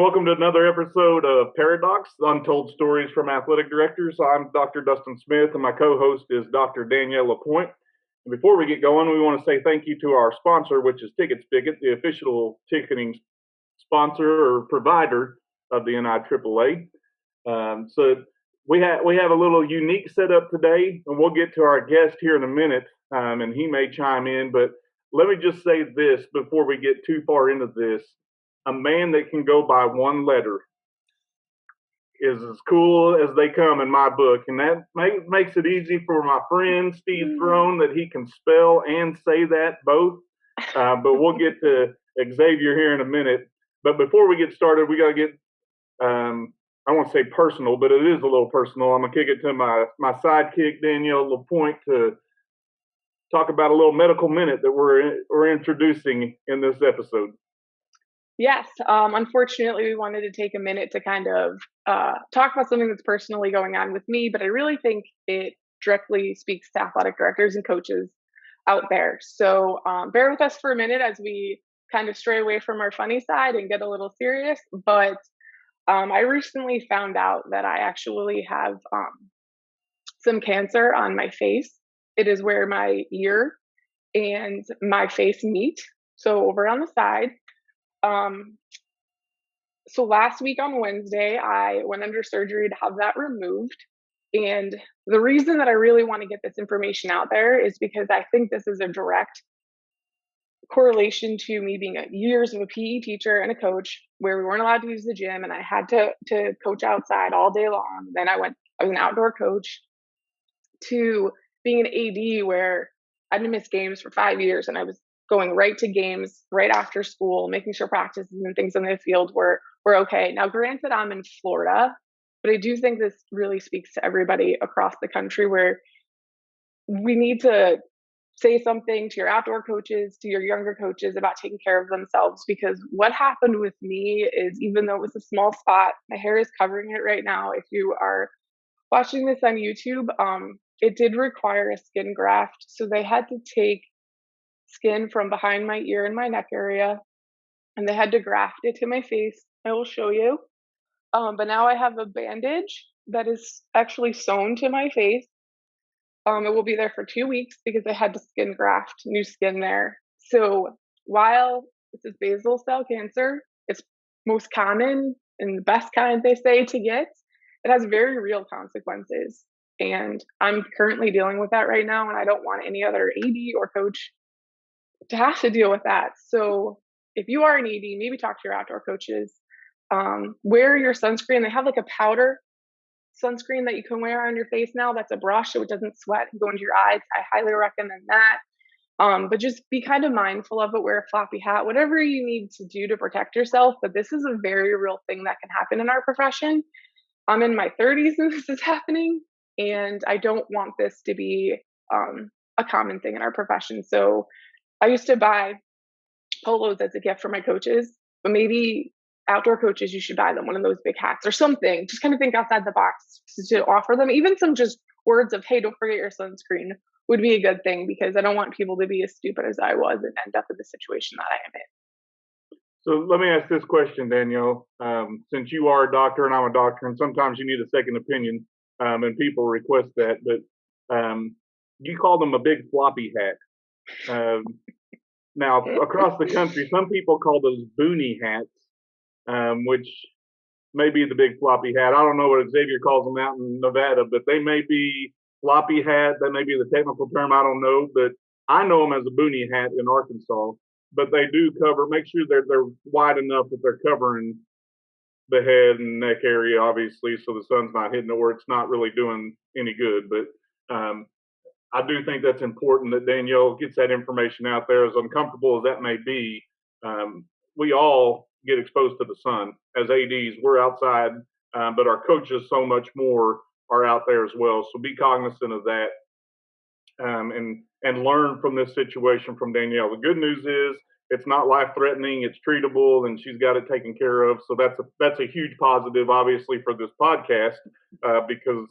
welcome to another episode of Paradox, Untold Stories from Athletic Directors. I'm Dr. Dustin Smith, and my co-host is Dr. Danielle Lapointe. And before we get going, we want to say thank you to our sponsor, which is Ticket Spigot, the official ticketing sponsor or provider of the NIAAA. So we have a little unique setup today, and we'll get to our guest here in a minute, and he may chime in. But let me just say this before we get too far into this. A man that can go by one letter is as cool as they come in my book. And that makes it easy for my friend Steve Throne that he can spell and say that both. But we'll get to Xavier here in a minute. But before we get started, we got to get, I won't say personal, but it is a little personal. I'm going to kick it to my sidekick, Danielle Lapointe, to talk about a little medical minute that we're introducing in this episode. Yes. Unfortunately, we wanted to take a minute to kind of talk about something that's personally going on with me, but I really think it directly speaks to athletic directors and coaches out there. So bear with us for a minute as we kind of stray away from our funny side and get a little serious. But I recently found out that I actually have some cancer on my face. It is where my ear and my face meet. So over on the side. So last week on Wednesday, I went under surgery to have that removed. And the reason that I really want to get this information out there is because I think this is a direct correlation to me being years of a PE teacher and a coach where we weren't allowed to use the gym and I had to coach outside all day long. Then I was an outdoor coach, to being an AD where I didn't miss games for 5 years and I was going right to games right after school, making sure practices and things on the field were okay. Now, granted, I'm in Florida, but I do think this really speaks to everybody across the country where we need to say something to your outdoor coaches, to your younger coaches about taking care of themselves. Because what happened with me is, even though it was a small spot, my hair is covering it right now. If you are watching this on YouTube, it did require a skin graft. So they had to take skin from behind my ear and my neck area, and they had to graft it to my face. I will show you. But now I have a bandage that is actually sewn to my face. It will be there for 2 weeks because I had to skin graft new skin there. So while this is basal cell cancer, it's most common and the best kind, they say, to get. It has very real consequences. And I'm currently dealing with that right now, and I don't want any other AD or coach to have to deal with that. So if you are an ED, maybe talk to your outdoor coaches. Wear your sunscreen. They have like a powder sunscreen that you can wear on your face now. That's a brush, so it doesn't sweat and go into your eyes. I highly recommend that. But just be kind of mindful of it. Wear a floppy hat, whatever you need to do to protect yourself. But this is a very real thing that can happen in our profession. I'm in my 30s and this is happening, and I don't want this to be a common thing in our profession. So I used to buy polos as a gift for my coaches, but maybe outdoor coaches, you should buy them one of those big hats or something. Just kind of think outside the box to offer them. Even some just words of, hey, don't forget your sunscreen would be a good thing, because I don't want people to be as stupid as I was and end up in the situation that I am in. So let me ask this question, Danielle. Since you are a doctor and I'm a doctor, and sometimes you need a second opinion, and people request that, but you call them a big floppy hat. Now, across the country, some people call those boonie hats, which may be the big floppy hat. I don't know what Xavier calls them out in Nevada, but they may be floppy hat. That may be the technical term. I don't know, but I know them as a boonie hat in Arkansas. But they do cover. Make sure they're wide enough that they're covering the head and neck area, obviously, so the sun's not hitting it where it's not really doing any good. But I do think that's important that Danielle gets that information out there. As uncomfortable as that may be, we all get exposed to the sun. As ADs, we're outside, but our coaches so much more are out there as well. So be cognizant of that, and learn from this situation from Danielle. The good news is it's not life-threatening, it's treatable, and she's got it taken care of. So that's a huge positive, obviously, for this podcast, because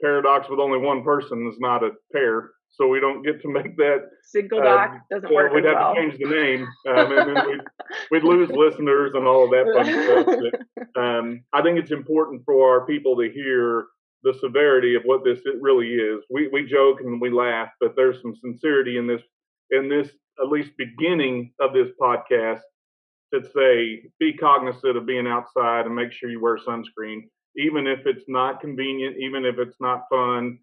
Paradox with only one person is not a pair. so we don't get to make that. Single doc doesn't work We'd as have well. to change the name, and then we'd lose listeners and all of that fun stuff. But, I think it's important for our people to hear the severity of what this really is. We joke and we laugh, but there's some sincerity in this at least beginning of this podcast, to say be cognizant of being outside and make sure you wear sunscreen, even if it's not convenient, even if it's not fun.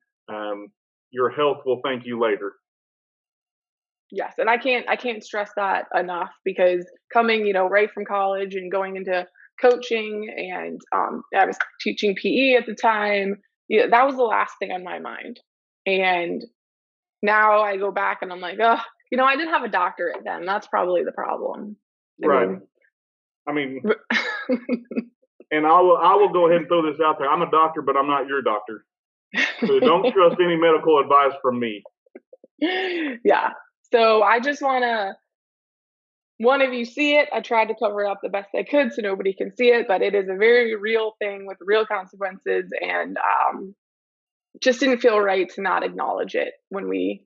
Your health will thank you later. Yes, and I can't stress that enough, because coming, right from college and going into coaching, and I was teaching PE at the time. That was the last thing on my mind. And now I go back and I'm like, oh, I didn't have a doctorate then. That's probably the problem. Right. I mean, and I will go ahead and throw this out there. I'm a doctor, but I'm not your doctor. So don't trust any medical advice from me. Yeah. So I just want to, one of you see it. I tried to cover it up the best I could so nobody can see it, but it is a very real thing with real consequences, and just didn't feel right to not acknowledge it when we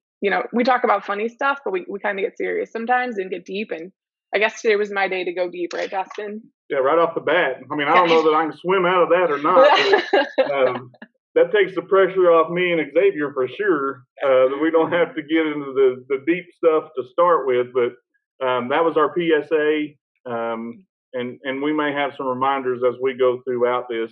talk about funny stuff, but we kind of get serious sometimes and get deep. And I guess today was my day to go deep, right, Dustin? Yeah, right off the bat. I mean, I don't know that I can swim out of that or not. But, that takes the pressure off me and Xavier for sure. That we don't have to get into the deep stuff to start with. But that was our PSA, and we may have some reminders as we go throughout this.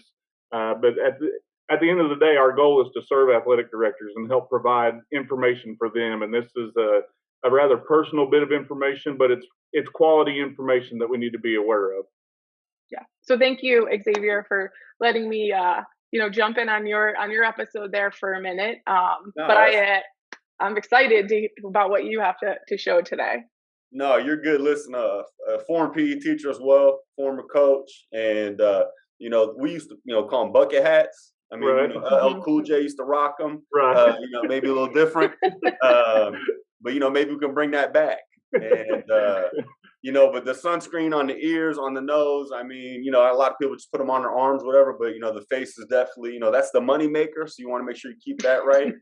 But at the end of the day, our goal is to serve athletic directors and help provide information for them. And this is a rather personal bit of information, but it's quality information that we need to be aware of. Yeah. So thank you, Xavier, for letting me jump in on your episode there for a minute. But I'm excited about what you have to show today. No, you're good. Listen, a former PE teacher as well, former coach, and we used to call them bucket hats. I mean, right. LL Cool J used to rock them. Right. Maybe a little different, but maybe we can bring that back. And but the sunscreen on the ears, on the nose. I mean, a lot of people just put them on their arms, whatever. But the face is definitely, that's the money maker. So you want to make sure you keep that right.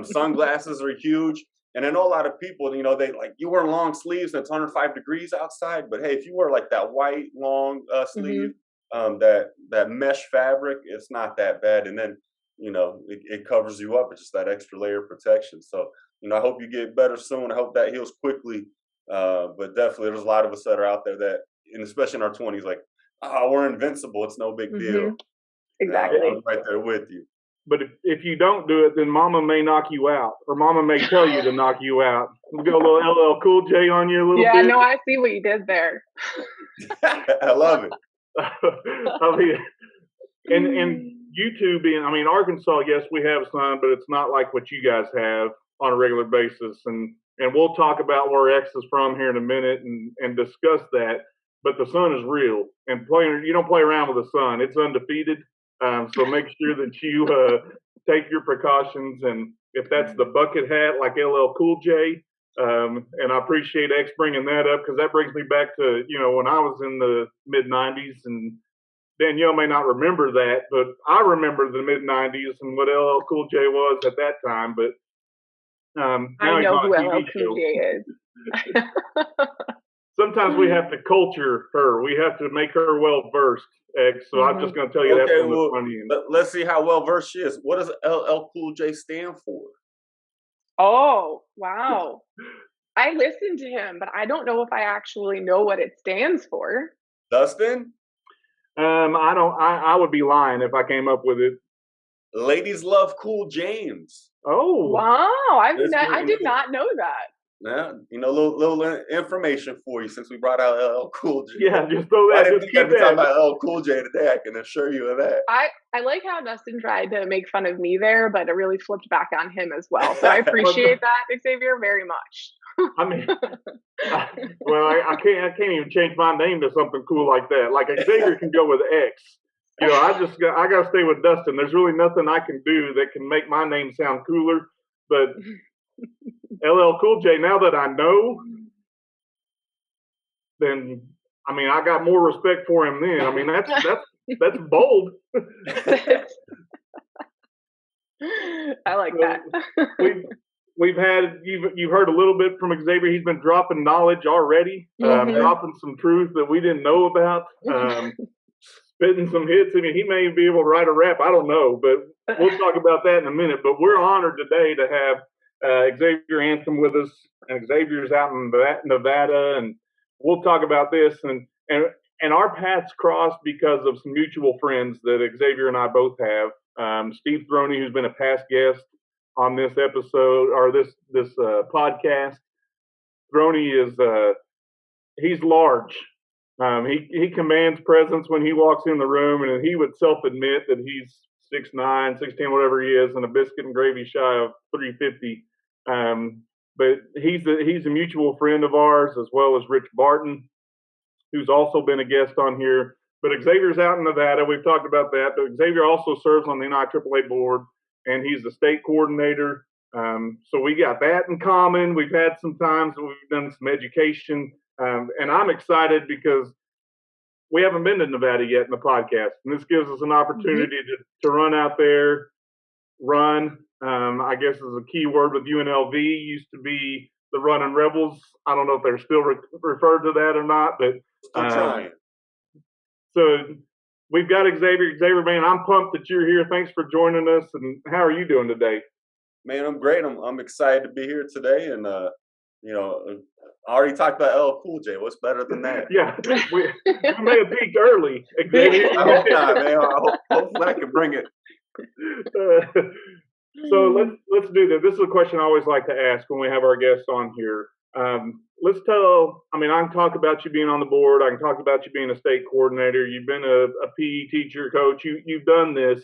Sunglasses are huge. And I know a lot of people, they like, you wear long sleeves and it's 105 degrees outside. But hey, if you wear like that white long sleeve, that mesh fabric, it's not that bad. And then, it covers you up. It's just that extra layer of protection. So, I hope you get better soon. I hope that heals quickly. But definitely there's a lot of us that are out there that, and especially in our 20s, like, we're invincible. It's no big deal. Exactly. I'm right there with you. But if you don't do it, then mama may knock you out, or mama may tell you to knock you out. We'll go a little LL Cool J on you a little bit. Yeah, no, I see what you did there. I love it. I mean, and you two being, Arkansas, yes, we have sun, but it's not like what you guys have on a regular basis. And we'll talk about where X is from here in a minute and discuss that. But the sun is real, and you don't play around with the sun. It's undefeated. So make sure that you take your precautions. And if that's the bucket hat like LL Cool J, and I appreciate X bringing that up, because that brings me back to, when I was in the mid-'90s, and Danielle may not remember that, but I remember the mid-'90s and what LL Cool J was at that time. But I know who LL Cool J is. Sometimes we have to culture her. We have to make her well-versed, X. So I'm just going to tell you that from the front end. Let's see how well-versed she is. What does LL Cool J stand for? Oh, wow. I listened to him, but I don't know if I actually know what it stands for. Dustin? I would be lying if I came up with it. Ladies love Cool James. Oh. Wow. I did not know that. Yeah, little information for you since we brought out LL Cool J. Yeah, just throw that. I didn't think I could talk about LL Cool J today. I can assure you of that. I like how Dustin tried to make fun of me there, but it really flipped back on him as well. So I appreciate that, Xavier, very much. I mean, I can't even change my name to something cool like that. Like Xavier can go with X. I got to stay with Dustin. There's really nothing I can do that can make my name sound cooler, but. LL Cool J, now that I know, then I got more respect for him then. That's bold. I like that. we've had you've heard a little bit from Xavier. He's been dropping knowledge already, dropping some truth that we didn't know about, spitting some hits. I mean, he may be able to write a rap. I don't know, but we'll talk about that in a minute. But we're honored today to have Xavier Antheaume with us, and Xavier's out in Nevada, and we'll talk about this and our paths crossed because of some mutual friends that Xavier and I both have. Steve Throney, who's been a past guest on this episode or this podcast. Throney is he's large. He commands presence when he walks in the room, and he would self-admit that he's 6'9", 6'10", whatever he is, and a biscuit and gravy shy of 350. But he's a mutual friend of ours, as well as Rich Barton, who's also been a guest on here. But Xavier's out in Nevada. We've talked about that. But Xavier also serves on the NIAAA board, and he's the state coordinator. So we got that in common. We've had some times that we've done some education. And I'm excited because we haven't been to Nevada yet in the podcast. And this gives us an opportunity to run out there, I guess is a key word with UNLV, used to be the Running Rebels. I don't know if they're still referred to that or not, but still trying. So we've got Xavier. Xavier, man, I'm pumped that you're here. Thanks for joining us. And how are you doing today? Man, I'm great. I'm excited to be here today. And, you know, I already talked about LL Cool J. What's better than that? Yeah, we may have peaked early, Xavier. I hope not, man. Hopefully I can bring it. So let's do this. This is a question I always like to ask when we have our guests on here. I can talk about you being on the board. I can talk about you being a state coordinator. You've been a PE teacher, coach. You've done this.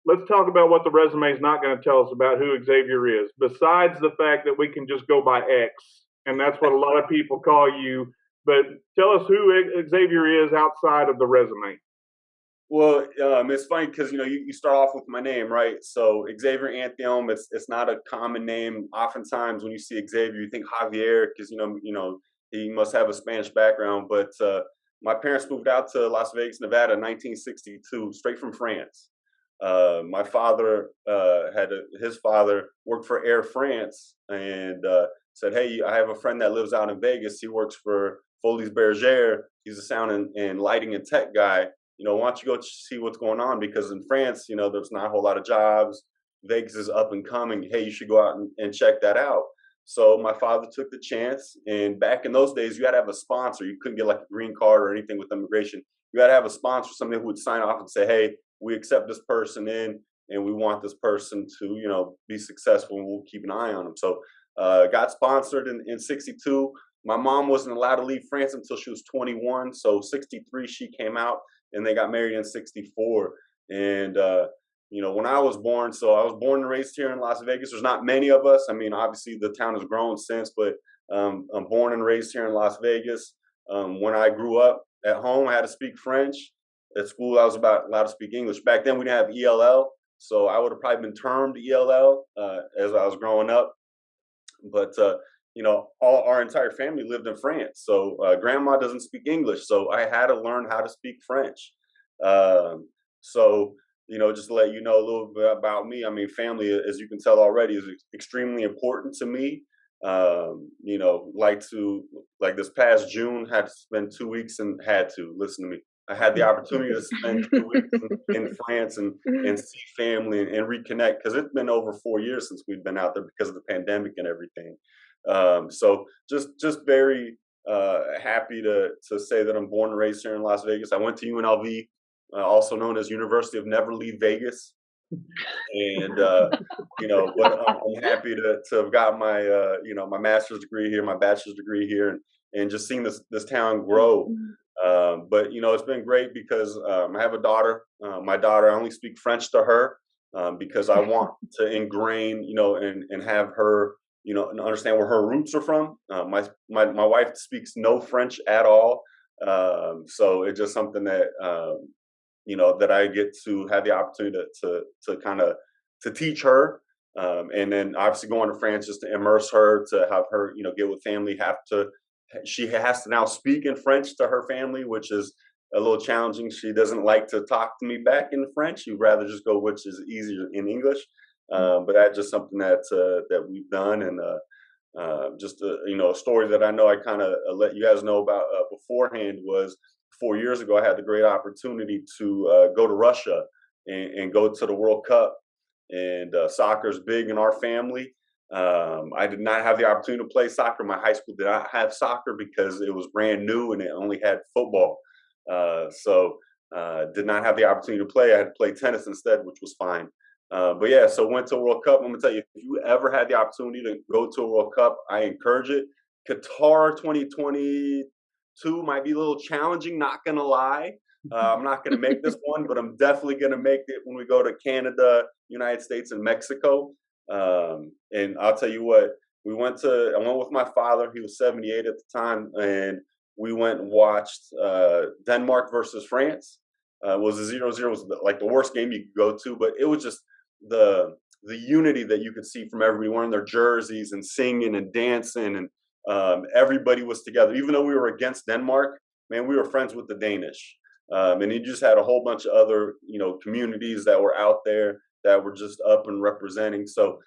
Let's talk about what the resume is not going to tell us about who Xavier is, besides the fact that we can just go by X, and that's what a lot of people call you. But tell us who Xavier is outside of the resume. Well, it's funny because, you know, you start off with my name, right? So Xavier Antheaume, it's not a common name. Oftentimes when you see Xavier, you think Javier because, you know, he must have a Spanish background. But my parents moved out to Las Vegas, Nevada in 1962, straight from France. My father his father worked for Air France and said, hey, I have a friend that lives out in Vegas. He works for Folies Bergère. He's a sound and lighting and tech guy. You know, why don't you go see what's going on? Because in France, you know, there's not a whole lot of jobs. Vegas is up and coming. Hey, you should go out and check that out. So my father took the chance. And back in those days, you had to have a sponsor. You couldn't get like a green card or anything with immigration. You had to have a sponsor, somebody who would sign off and say, hey, we accept this person in and we want this person to, you know, be successful and we'll keep an eye on them. So got sponsored in 62. My mom wasn't allowed to leave France until she was 21. So 63, she came out. And they got married in 64. And, you know, when I was born, so I was born and raised here in Las Vegas. There's not many of us. I mean, obviously the town has grown since, but I'm born and raised here in Las Vegas. When I grew up at home, I had to speak French. At school, I was allowed to speak English. Back then, we didn't have ELL. So I would have probably been termed ELL as I was growing up. But, you know, our entire family lived in France. So grandma doesn't speak English. So I had to learn how to speak French. So, you know, just to let you know a little bit about me, I mean, family, as you can tell already, is extremely important to me. You know, like this past June, had to spend 2 weeks and listen to me. I had the opportunity to spend 2 weeks in France and see family and reconnect because it's been over 4 years since we've been out there because of the pandemic and everything. So just very happy to say that I'm born and raised here in Las Vegas. I went to UNLV, also known as University of Never Leave Vegas. And, you know, but I'm happy to have got my, you know, my master's degree here, my bachelor's degree here, and just seeing this town grow. But, you know, it's been great because I have a daughter. My daughter, I only speak French to her because I want to ingrain, you know, and have her, you know, and understand where her roots are from. My wife speaks no French at all. So it's just something that, you know, that I get to have the opportunity to kind of to teach her. And then obviously going to France just to immerse her, to have her, you know, get with family, she has to now speak in French to her family, which is a little challenging. She doesn't like to talk to me back in French. She'd rather just go, which is easier in English. But that's just something that we've done, and just a story that I know I kind of let you guys know about beforehand was 4 years ago. I had the great opportunity to go to Russia and go to the World Cup, and soccer is big in our family. I did not have the opportunity to play soccer. My high school did not have soccer because it was brand new and it only had football. So did not have the opportunity to play. I had to play tennis instead, which was fine. But yeah, so went to a World Cup. I'm gonna tell you, if you ever had the opportunity to go to a World Cup, I encourage it. Qatar 2022 might be a little challenging, not gonna lie. I'm not gonna make this one, but I'm definitely gonna make it when we go to Canada, United States, and Mexico. And I'll tell you what, I went with my father. He was 78 at the time, and we went and watched Denmark versus France. It was a 0-0. It was like the worst game you could go to, but it was just the unity that you could see from everybody wearing their jerseys and singing and dancing, and everybody was together. Even though we were against Denmark, man, we were friends with the Danish, and you just had a whole bunch of other communities that were out there that were just up and representing. So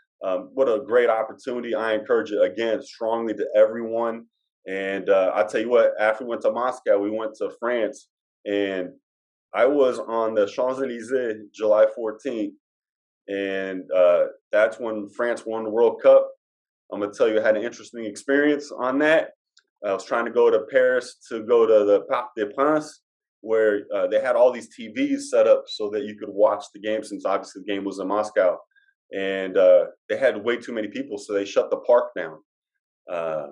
what a great opportunity. I encourage it again strongly to everyone. And I'll tell you what, after we went to Moscow, we went to France, and I was on the Champs-Elysees July 14th, and that's when France won the World Cup. I'm going to tell you, I had an interesting experience on that. I was trying to go to Paris to go to the Parc des Princes, where they had all these TVs set up so that you could watch the game, since obviously the game was in Moscow. And they had way too many people, so they shut the park down.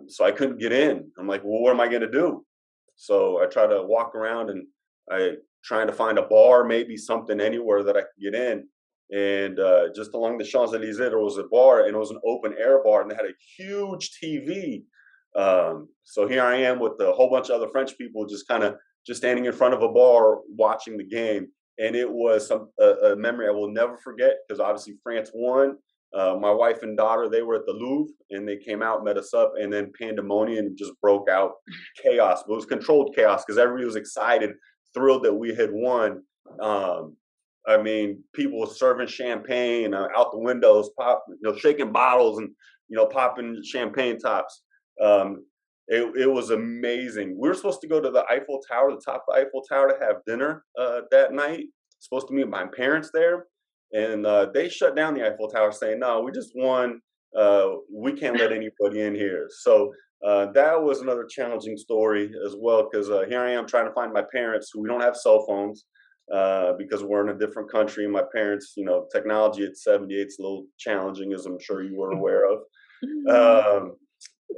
So I couldn't get in. I'm like, well, what am I going to do? So I try to walk around, and I trying to find a bar, maybe something anywhere that I could get in. And just along the Champs-Elysees, there was a bar, and it was an open air bar, and they had a huge TV. So here I am with a whole bunch of other French people just standing in front of a bar watching the game. And it was a memory I will never forget, because obviously France won. My wife and daughter, they were at the Louvre, and they came out, met us up, and then pandemonium just broke out, chaos. But it was controlled chaos because everybody was excited, thrilled that we had won. I mean, people were serving champagne out the windows, shaking bottles and popping champagne tops. It was amazing. We were supposed to go to the Eiffel Tower, the top of the Eiffel Tower, to have dinner that night. Supposed to meet my parents there. And they shut down the Eiffel Tower, saying, no, we just won. We can't let anybody in here. So that was another challenging story as well, because here I am trying to find my parents, who we don't have cell phones because we're in a different country. My parents, technology at 78 is a little challenging, as I'm sure you were aware of.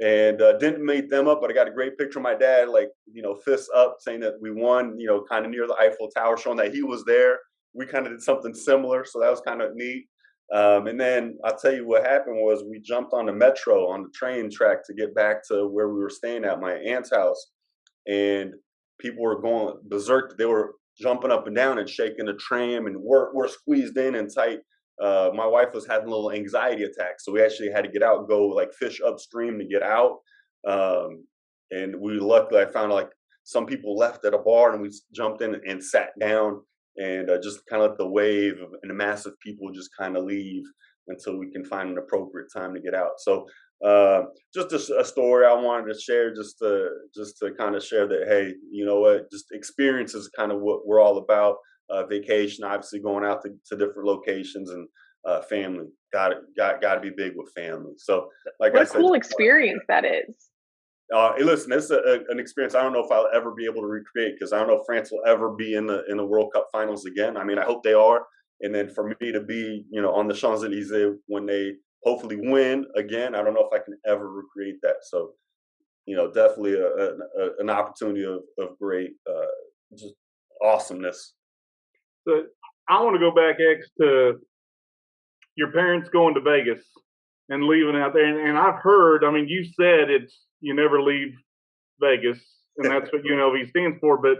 And didn't meet them up, but I got a great picture of my dad, fists up, saying that we won, kind of near the Eiffel Tower, showing that he was there. We kind of did something similar, so that was kind of neat. And then I'll tell you what happened was, we jumped on the metro, on the train track, to get back to where we were staying at my aunt's house. And people were going berserk. They were jumping up and down and shaking the tram, and we're squeezed in and tight. My wife was having a little anxiety attack, so we actually had to get out and go fish upstream to get out. And luckily, I found some people left at a bar, and we jumped in and sat down, and just kind of let the wave and the mass of people just kind of leave until we can find an appropriate time to get out. So just a story I wanted to share, just to kind of share that, hey, you know what, just experience is kind of what we're all about. Vacation, obviously going out to different locations, and family. Got to be big with family. So, what a cool experience that is. Listen, it's an experience I don't know if I'll ever be able to recreate, because I don't know if France will ever be in the World Cup finals again. I mean, I hope they are. And then for me to be, on the Champs-Elysees when they hopefully win again, I don't know if I can ever recreate that. So, definitely an opportunity of great, just awesomeness. So I want to go back, X, to your parents going to Vegas and leaving out there. And I've heard, I mean, you said you never leave Vegas, and that's what UNLV stands for. But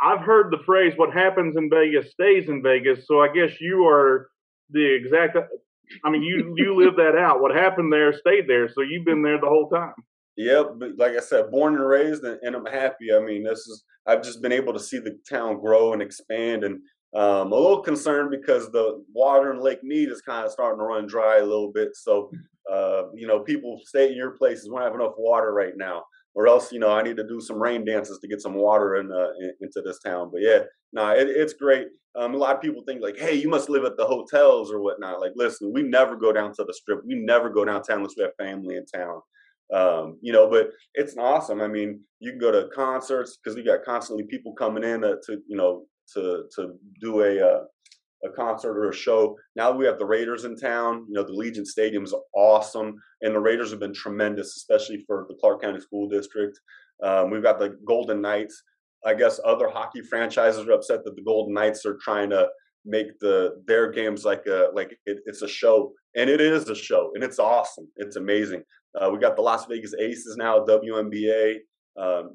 I've heard the phrase, what happens in Vegas stays in Vegas. So I guess you are the exact, I mean, you live that out. What happened there stayed there. So you've been there the whole time. Yep, but like I said, born and raised, and I'm happy. I mean, I've just been able to see the town grow and expand, and A little concerned because the water in Lake Mead is kind of starting to run dry a little bit. So, people stay in your places. We don't have enough water right now, or else, I need to do some rain dances to get some water into this town. But yeah, no, it's great. A lot of people think like, hey, you must live at the hotels or whatnot. Like, listen, we never go down to the strip. We never go downtown unless we have family in town. But it's awesome. I mean, you can go to concerts because we got constantly people coming in to do a concert or a show. Now we have the Raiders in town. The Legion Stadium is awesome, and the Raiders have been tremendous, especially for the Clark County School District. We've got the Golden Knights. I guess other hockey franchises are upset that the Golden Knights are trying to make their games it's a show, and it is a show, and it's awesome. It's amazing. We got the Las Vegas Aces now, WNBA.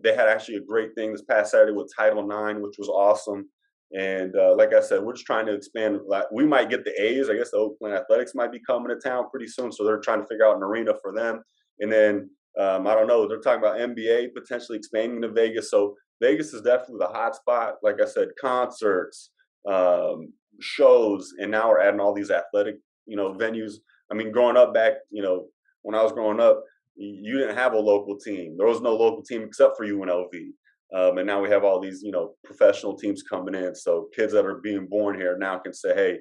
They had actually a great thing this past Saturday with Title IX, which was awesome. And like I said, we're just trying to expand. We might get the A's. I guess the Oakland Athletics might be coming to town pretty soon, so they're trying to figure out an arena for them. And then I don't know. They're talking about NBA potentially expanding to Vegas. So Vegas is definitely the hot spot. Like I said, concerts, shows, and now we're adding all these athletic, venues. I mean, growing up back, when I was growing up, you didn't have a local team. There was no local team except for UNLV. And now we have all these, professional teams coming in. So kids that are being born here now can say, hey,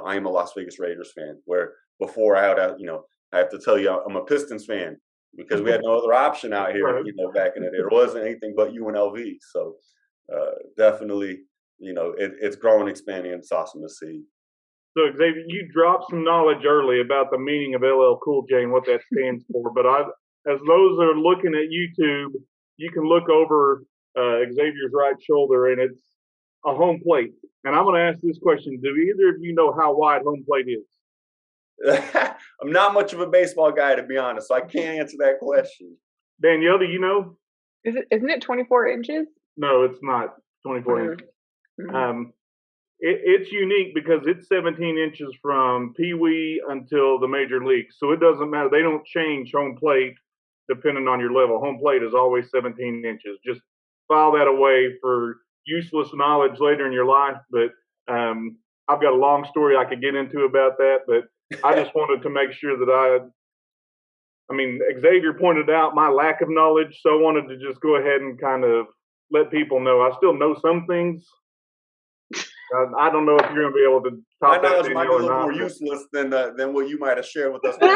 I am a Las Vegas Raiders fan. Where before I have to tell you I'm a Pistons fan because we had no other option out here, back in the day. There wasn't anything but UNLV. So definitely, it's growing, expanding, and it's awesome to see. So Xavier, you dropped some knowledge early about the meaning of LL Cool J and what that stands for. But as those are looking at YouTube, you can look over Xavier's right shoulder, and it's a home plate. And I'm going to ask this question: do either of you know how wide home plate is? I'm not much of a baseball guy, to be honest, so I can't answer that question. Danielle, do you know? Isn't it 24 inches? No, it's not 24 inches. It's unique because it's 17 inches from Pee Wee until the major leagues. So it doesn't matter. They don't change home plate depending on your level. Home plate is always 17 inches. Just file that away for useless knowledge later in your life. But I've got a long story I could get into about that. But I just wanted to make sure that Xavier pointed out my lack of knowledge. So I wanted to just go ahead and kind of let people know. I still know some things. I don't know if you're going to be able to top that. My knowledge might be a little more useless than what you might have shared with us. I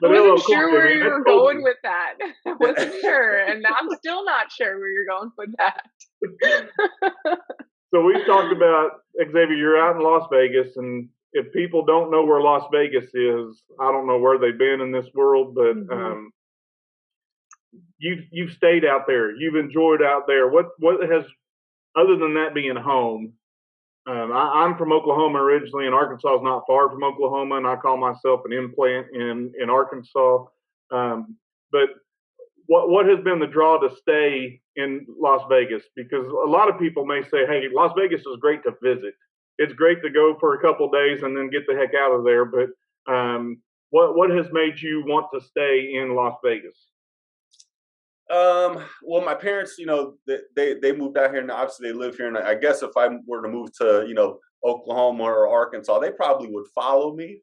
wasn't sure where you were going with that. I wasn't sure, and I'm still not sure where you're going with that. So we've talked about, Xavier, you're out in Las Vegas, and if people don't know where Las Vegas is, I don't know where they've been in this world, but you've stayed out there. You've enjoyed out there. What has, other than that being home, I'm from Oklahoma originally, and Arkansas is not far from Oklahoma, and I call myself an implant in Arkansas. But what has been the draw to stay in Las Vegas? Because a lot of people may say, hey, Las Vegas is great to visit. It's great to go for a couple of days and then get the heck out of there. But what has made you want to stay in Las Vegas? Well, my parents, they moved out here, and obviously they live here. And I guess if I were to move to, Oklahoma or Arkansas, they probably would follow me.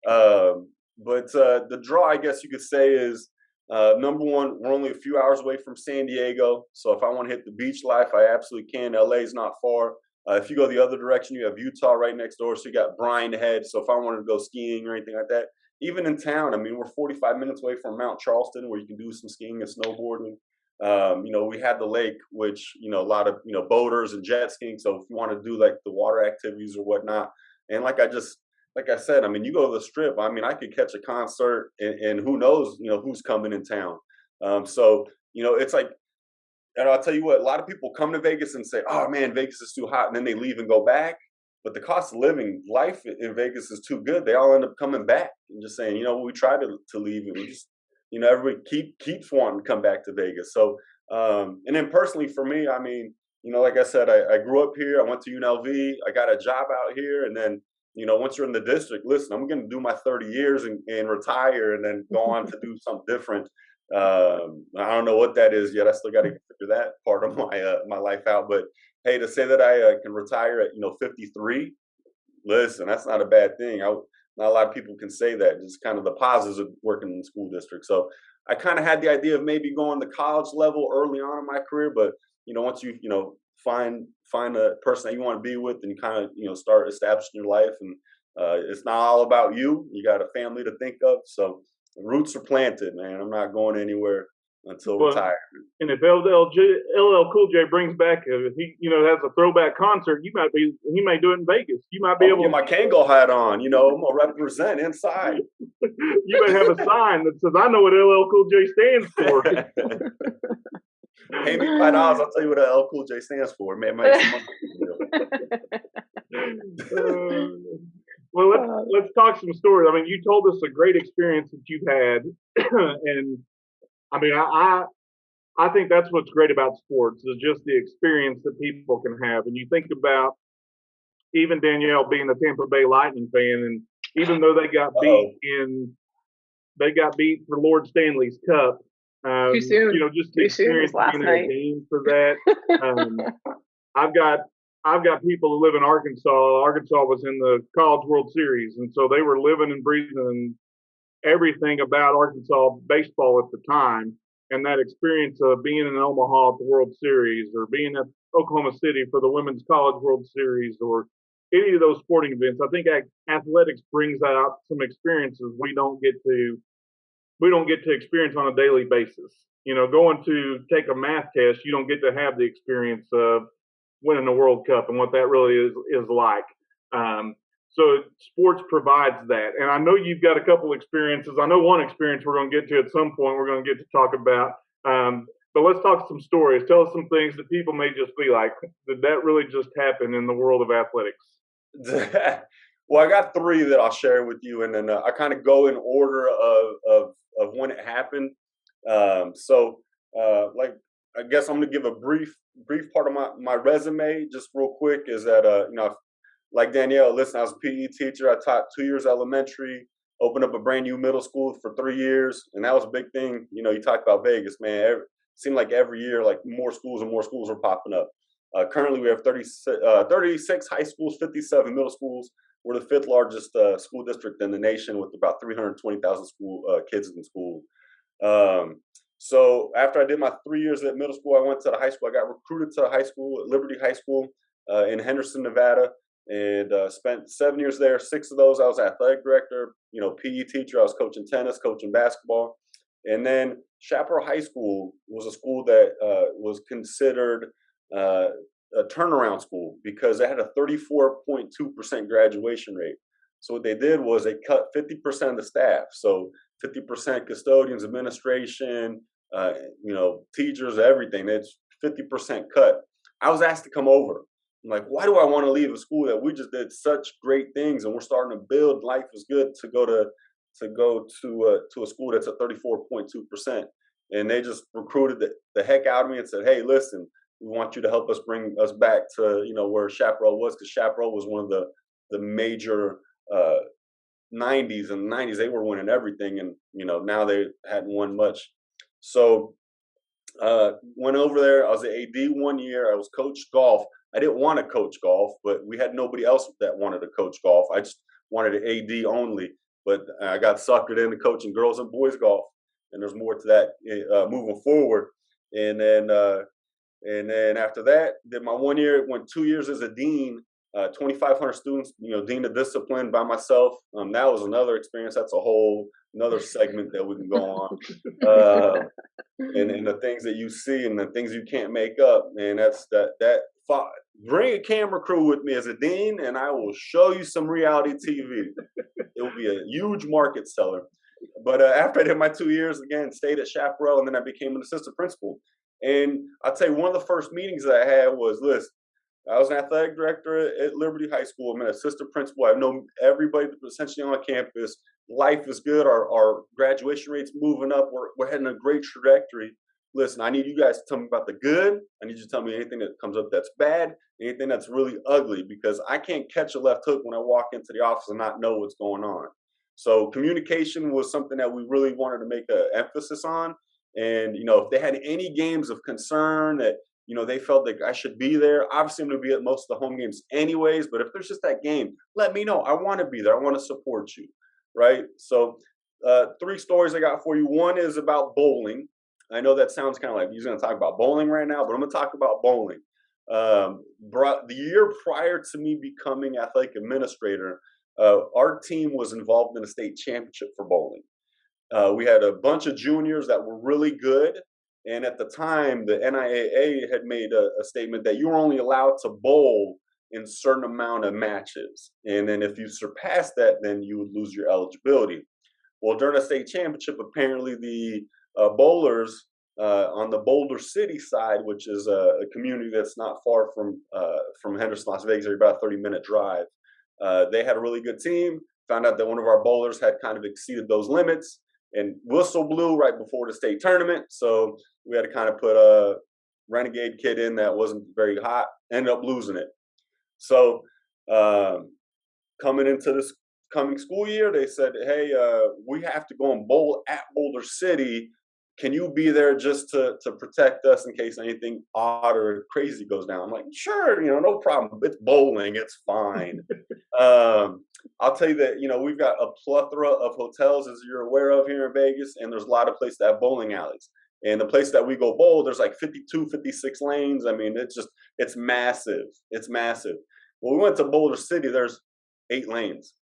But the draw, I guess you could say, is number one, we're only a few hours away from San Diego. So if I want to hit the beach life, I absolutely can. LA is not far. If you go the other direction, you have Utah right next door. So you got Bryan Head. So if I wanted to go skiing or anything like that, even in town, we're 45 minutes away from Mount Charleston, where you can do some skiing and snowboarding. We had the lake, which, a lot of, boaters and jet skiing. So if you want to do like the water activities or whatnot. And like I said, you go to the strip, I could catch a concert and who knows, who's coming in town. So, it's like, and I'll tell you what, a lot of people come to Vegas and say, oh man, Vegas is too hot. And then they leave and go back. But the cost of living, life in Vegas is too good. They all end up coming back and just saying, we tried to leave, and we just, everybody keeps wanting to come back to Vegas. So, and then personally for me, like I said, I grew up here. I went to UNLV. I got a job out here. And then, once you're in the district, listen, I'm going to do my 30 years and retire and then go on to do something different. I don't know what that is yet. I still got to figure that part of my life out. But hey, to say that I can retire at 53, listen, that's not a bad thing. Not a lot of people can say that. Just kind of the positives of working in the school district. So I kind of had the idea of maybe going to college level early on in my career, but once you find a person that you want to be with, and you kind of start establishing your life, and it's not all about you. You got a family to think of, so roots are planted, man. I'm not going anywhere until retirement. And if LL Cool J brings back, if he has a throwback concert, he may do it in Vegas. You might be able to get my Kango hat on. I'm gonna represent inside. You may have a sign that says, "I know what LL Cool J stands for." Pay me $5, I'll tell you what LL Cool J stands for. Man, well, let's talk some stories. I mean, you told us a great experience that you've had, and I mean, I think that's what's great about sports is just the experience that people can have. And you think about even Danielle being a Tampa Bay Lightning fan, and even though they got beat for Lord Stanley's Cup. Too soon. Just the experience being a game for that. I've got people who live in Arkansas. Arkansas was in the College World Series, and so they were living and breathing everything about Arkansas baseball at the time. And that experience of being in Omaha at the World Series, or being at Oklahoma City for the Women's College World Series, or any of those sporting events, I think athletics brings out some experiences we don't get to experience on a daily basis. Going to take a math test, you don't get to have the experience of winning a World Cup and what that really is like. So sports provides that. And I know you've got a couple experiences. I know one experience we're going to get to at some point we're going to get to talk about. But let's talk some stories. Tell us some things that people may just be like, did that really just happen in the world of athletics? Well, I got three that I'll share with you, and then I kind of go in order of when it happened. Like, I guess I'm gonna give a brief part of my resume, just real quick. Is that like Danielle, listen, I was a PE teacher. I taught 2 years elementary, opened up a brand new middle school for 3 years, and that was a big thing. You talked about Vegas, man. It seemed like every year, like more schools and more schools are popping up. Currently, we have 36 high schools, 57 middle schools. We're the fifth largest school district in the nation, with about 320,000 kids in school. So after I did my 3 years at middle school, I went to the high school. I got recruited to the high school at Liberty High School in Henderson, Nevada, and spent 7 years there. 6 of those I was athletic director, PE teacher. I was coaching tennis, coaching basketball. And then Chaparral High School was a school that was considered a turnaround school because it had a 34.2% graduation rate. So what they did was they cut 50% of the staff. So 50% custodians, administration, teachers, everything. It's 50% cut. I was asked to come over. I'm like, why do I want to leave a school that we just did such great things and we're starting to build? Life is good to go to a school that's at 34.2%. And they just recruited the heck out of me and said, hey, listen, we want you to help us bring us back to, where Chaparral was, because Chaparral was one of the major 90s. In the 90s, they were winning everything. And, now they hadn't won much. So went over there. I was the AD 1 year. I was coached golf. I didn't want to coach golf, but we had nobody else that wanted to coach golf. I just wanted an AD only. But I got suckered into coaching girls and boys golf. And there's more to that moving forward. And then after that, did my 1 year, went 2 years as a dean, 2,500 students, dean of discipline by myself. That was another experience. That's a whole another segment that we can go on. And the things that you see and the things you can't make up, man, that's that. Bring a camera crew with me as a dean, and I will show you some reality TV. It will be a huge market seller. But after I did my 2 years, again, stayed at Chaparral, and then I became an assistant principal. And I'd say one of the first meetings that I had was, listen, I was an athletic director at Liberty High School. I'm an assistant principal. I know everybody essentially on campus. Life is good. Our graduation rate's moving up. We're heading a great trajectory. Listen, I need you guys to tell me about the good. I need you to tell me anything that comes up that's bad, anything that's really ugly, because I can't catch a left hook when I walk into the office and not know what's going on. So communication was something that we really wanted to make an emphasis on. And, if they had any games of concern that, they felt like I should be there, obviously I'm going to be at most of the home games anyways. But if there's just that game, let me know. I want to be there. I want to support you. Right. So 3 stories I got for you. One is about bowling. I know that sounds kind of like he's going to talk about bowling right now, but I'm going to talk about bowling. The year prior to me becoming athletic administrator, our team was involved in a state championship for bowling. We had a bunch of juniors that were really good. And at the time, the NIAA had made a statement that you were only allowed to bowl in a certain amount of matches. And then if you surpassed that, then you would lose your eligibility. Well, during the state championship, apparently the bowlers on the Boulder City side, which is a community that's not far from Henderson, Las Vegas, they're about a 30-minute drive. They had a really good team. Found out that one of our bowlers had kind of exceeded those limits, and whistle blew right before the state tournament. So we had to kind of put a renegade kid in that wasn't very hot. Ended up losing it. So coming into this coming school year, they said, hey, we have to go and bowl at Boulder City. Can you be there just to protect us in case anything odd or crazy goes down? I'm like, sure, no problem. It's bowling. It's fine. I'll tell you that, we've got a plethora of hotels, as you're aware of, here in Vegas, and there's a lot of places that have bowling alleys. And the place that we go bowl, there's like 52, 56 lanes. I mean, it's massive. It's massive. When we went to Boulder City, there's 8 lanes.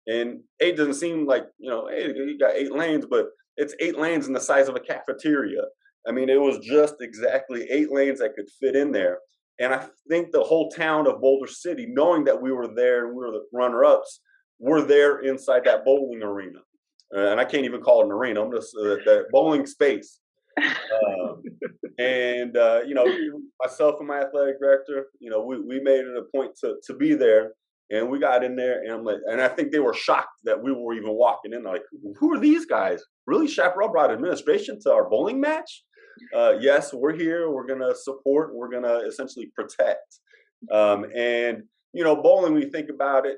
And 8 doesn't seem like, hey, you got 8 lanes, but it's 8 lanes in the size of a cafeteria. I mean, it was just exactly 8 lanes that could fit in there. And I think the whole town of Boulder City, knowing that we were there and we were the runner-ups, were there inside that bowling arena. And I can't even call it an arena. I'm just the bowling space. Myself and my athletic director, we made it a point to be there. And we got in there, and I'm like, and I think they were shocked that we were even walking in. They're like, who are these guys? Really? Chaparral brought administration to our bowling match? Yes, we're here. We're going to support. We're going to essentially protect. Bowling, when you think about it,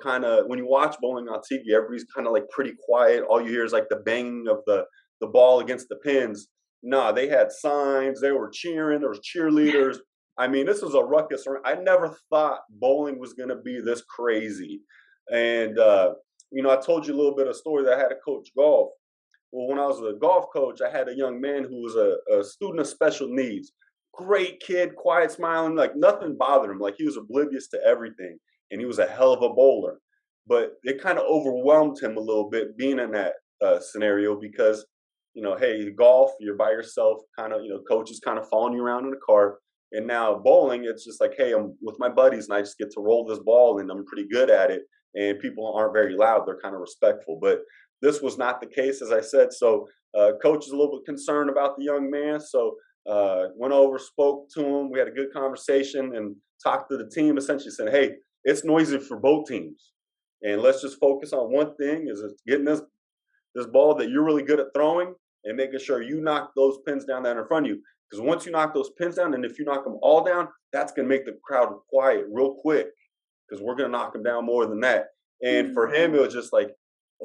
kind of when you watch bowling on TV, everybody's kind of like pretty quiet. All you hear is like the banging of the ball against the pins. No, they had signs. They were cheering. There was cheerleaders. I mean, this was a ruckus. I never thought bowling was going to be this crazy. And, I told you a little bit of a story that I had to coach golf. Well, when I was a golf coach, I had a young man who was a student of special needs. Great kid, quiet, smiling, like nothing bothered him. Like he was oblivious to everything. And he was a hell of a bowler. But it kind of overwhelmed him a little bit being in that scenario because, hey, golf, you're by yourself, kind of, coach is kind of following you around in a cart. And now bowling, it's just like, hey, I'm with my buddies and I just get to roll this ball and I'm pretty good at it. And people aren't very loud. They're kind of respectful. But this was not the case, as I said. So coach is a little bit concerned about the young man. So went over, spoke to him. We had a good conversation and talked to the team, essentially said, hey, it's noisy for both teams. And let's just focus on one thing, is getting this ball that you're really good at throwing and making sure you knock those pins down that are in front of you. Because once you knock those pins down, and if you knock them all down, that's going to make the crowd quiet real quick because we're going to knock them down more than that. And for him, it was just like,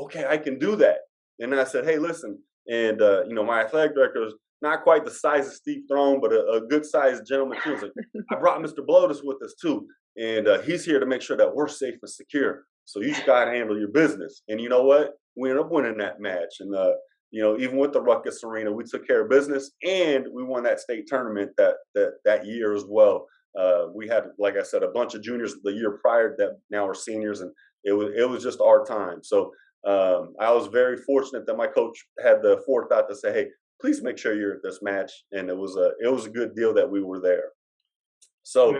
okay, I can do that. And then I said, hey, listen. And, my athletic director was not quite the size of Steve Throne, but a good-sized gentleman too. He was like, I brought Mr. Blotus with us too. And he's here to make sure that we're safe and secure. So you just got to handle your business. And you know what? We ended up winning that match. And, even with the Ruckus Arena, we took care of business and we won that state tournament that year as well. We had, like I said, a bunch of juniors the year prior that now are seniors, and it was just our time. So I was very fortunate that my coach had the forethought to say, hey, please make sure you're at this match. And it was a good deal that we were there. So.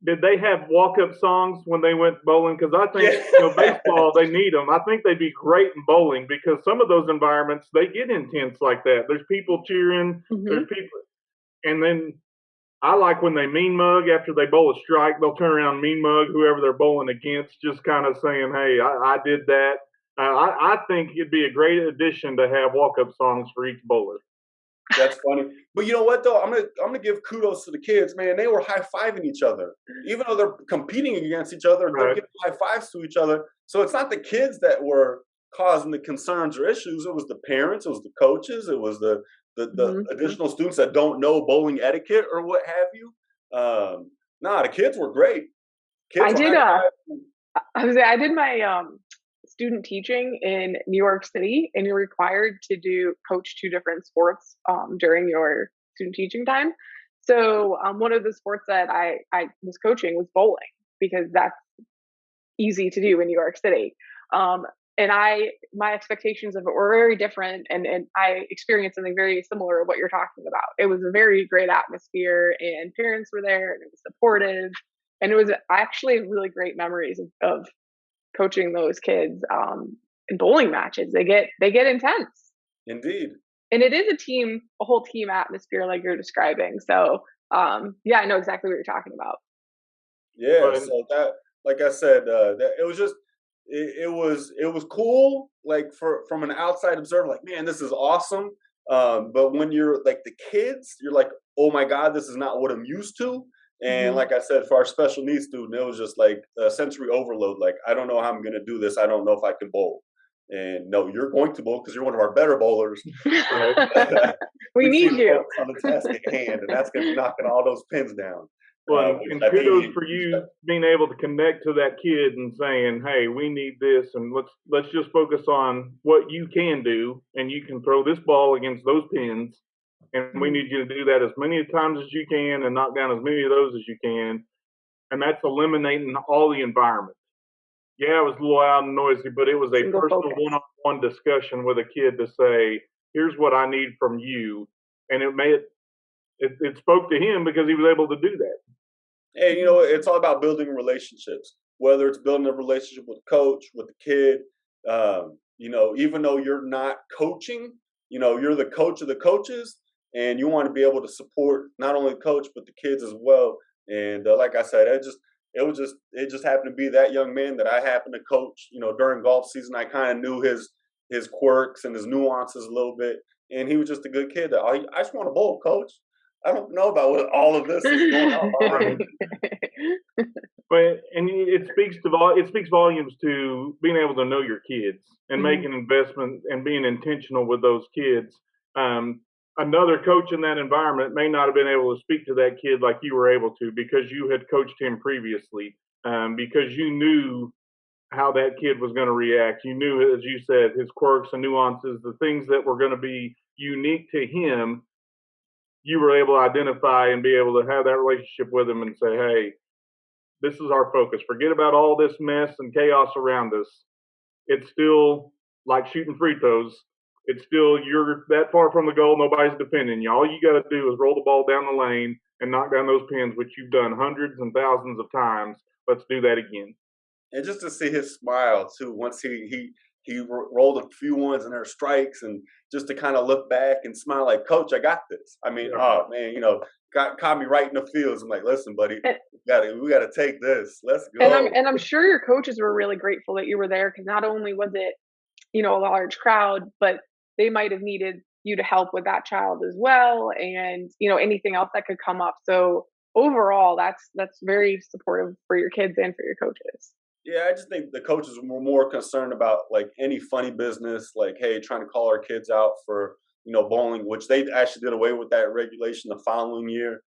Did they have walk-up songs when they went bowling? Because I think baseball, they need them. I think they'd be great in bowling because some of those environments, they get intense like that. There's people cheering. Mm-hmm. There's people. And then I like when they mean mug after they bowl a strike, they'll turn around and mean mug whoever they're bowling against, just kind of saying, hey, I did that. I think it'd be a great addition to have walk-up songs for each bowler. That's funny. But you know what, though? I'm gonna give kudos to the kids, man. They were high-fiving each other. Even though they're competing against each other, they're giving high fives to each other. So it's not the kids that were causing the concerns or issues, it was the parents, it was the coaches, it was the Mm-hmm. additional students that don't know bowling etiquette or what have you. Nah, the kids were great. Kids I were did. high five. I did my student teaching in New York City, and you're required to coach two different sports during your student teaching time. So one of the sports that I was coaching was bowling because that's easy to do in New York City. Um, and my expectations of it were very different, and I experienced something very similar to what you're talking about. It was a very great atmosphere, and parents were there, and it was supportive, and it was actually really great memories of coaching those kids in bowling matches. They get intense, Indeed. and it is a whole team atmosphere like you're describing. So yeah, I know exactly what you're talking about. Yeah, But so that, like I said, that it was just it was cool, like from an outside observer, like, man, this is awesome. But when you're like the kids, you're like, oh my God, this is not what I'm used to. And Hmm. like I said, for our special needs student, it was just like a sensory overload. Like, I don't know how I'm gonna do this. I don't know if I can bowl. And no, you're going to bowl because you're one of our better bowlers. right. We We just need need to you. focus on the task at hand, and that's gonna be knocking all those pins down. Well, Which and I think kudos for you being able to connect to that kid and saying, "Hey, we need this, and let's just focus on what you can do, and you can throw this ball against those pins, and we Mhm. need you to do that as many times as you can, and knock down as many of those as you can." And that's eliminating all the environment. Yeah, it was a little loud and noisy, but it was a Single personal focus. one-on-one discussion with a kid to say, "Here's what I need from you," and it spoke to him because he was able to do that. And Mhm. it's all about building relationships. Whether it's building a relationship with the coach, with the kid, even though you're not coaching, you're the coach of the coaches, and you want to be able to support not only the coach but the kids as well. And like I said, it just happened to be that young man that I happened to coach. During golf season, I kind of knew his quirks and his nuances a little bit, and he was just a good kid. That I just want to bowl, coach. I don't know about what all of this is going on behind. Right. But and it speaks volumes to being able to know your kids and make Mhm. an investment and being intentional with those kids. Um, Another coach in that environment may not have been able to speak to that kid like you were able to because you had coached him previously, because you knew how that kid was going to react. You knew, as you said, his quirks and nuances, the things that were going to be unique to him. You were able to identify and be able to have that relationship with him and say, "Hey, this is our focus. Forget about all this mess and chaos around us. It's still like shooting free throws. It's still you're that far from the goal. Nobody's defending you. All you got to do is roll the ball down the lane and knock down those pins, which you've done hundreds and thousands of times. Let's do that again." And just to see his smile too, once he rolled a few ones and their strikes, and just to kind of look back and smile like, "Coach, I got this." I mean, Yeah. oh man, caught me right in the feels. I'm like, "Listen, buddy, And, we gotta take this. Let's and I'm go." and I'm sure your coaches were really grateful that you were there because not only was it a large crowd, but they might have needed you to help with that child as well, and anything else that could come up. So overall, that's very supportive for your kids and for your coaches. Yeah, I just think the coaches were more concerned about like any funny business, like, hey, trying to call our kids out for bowling, which they actually did away with that regulation the following year,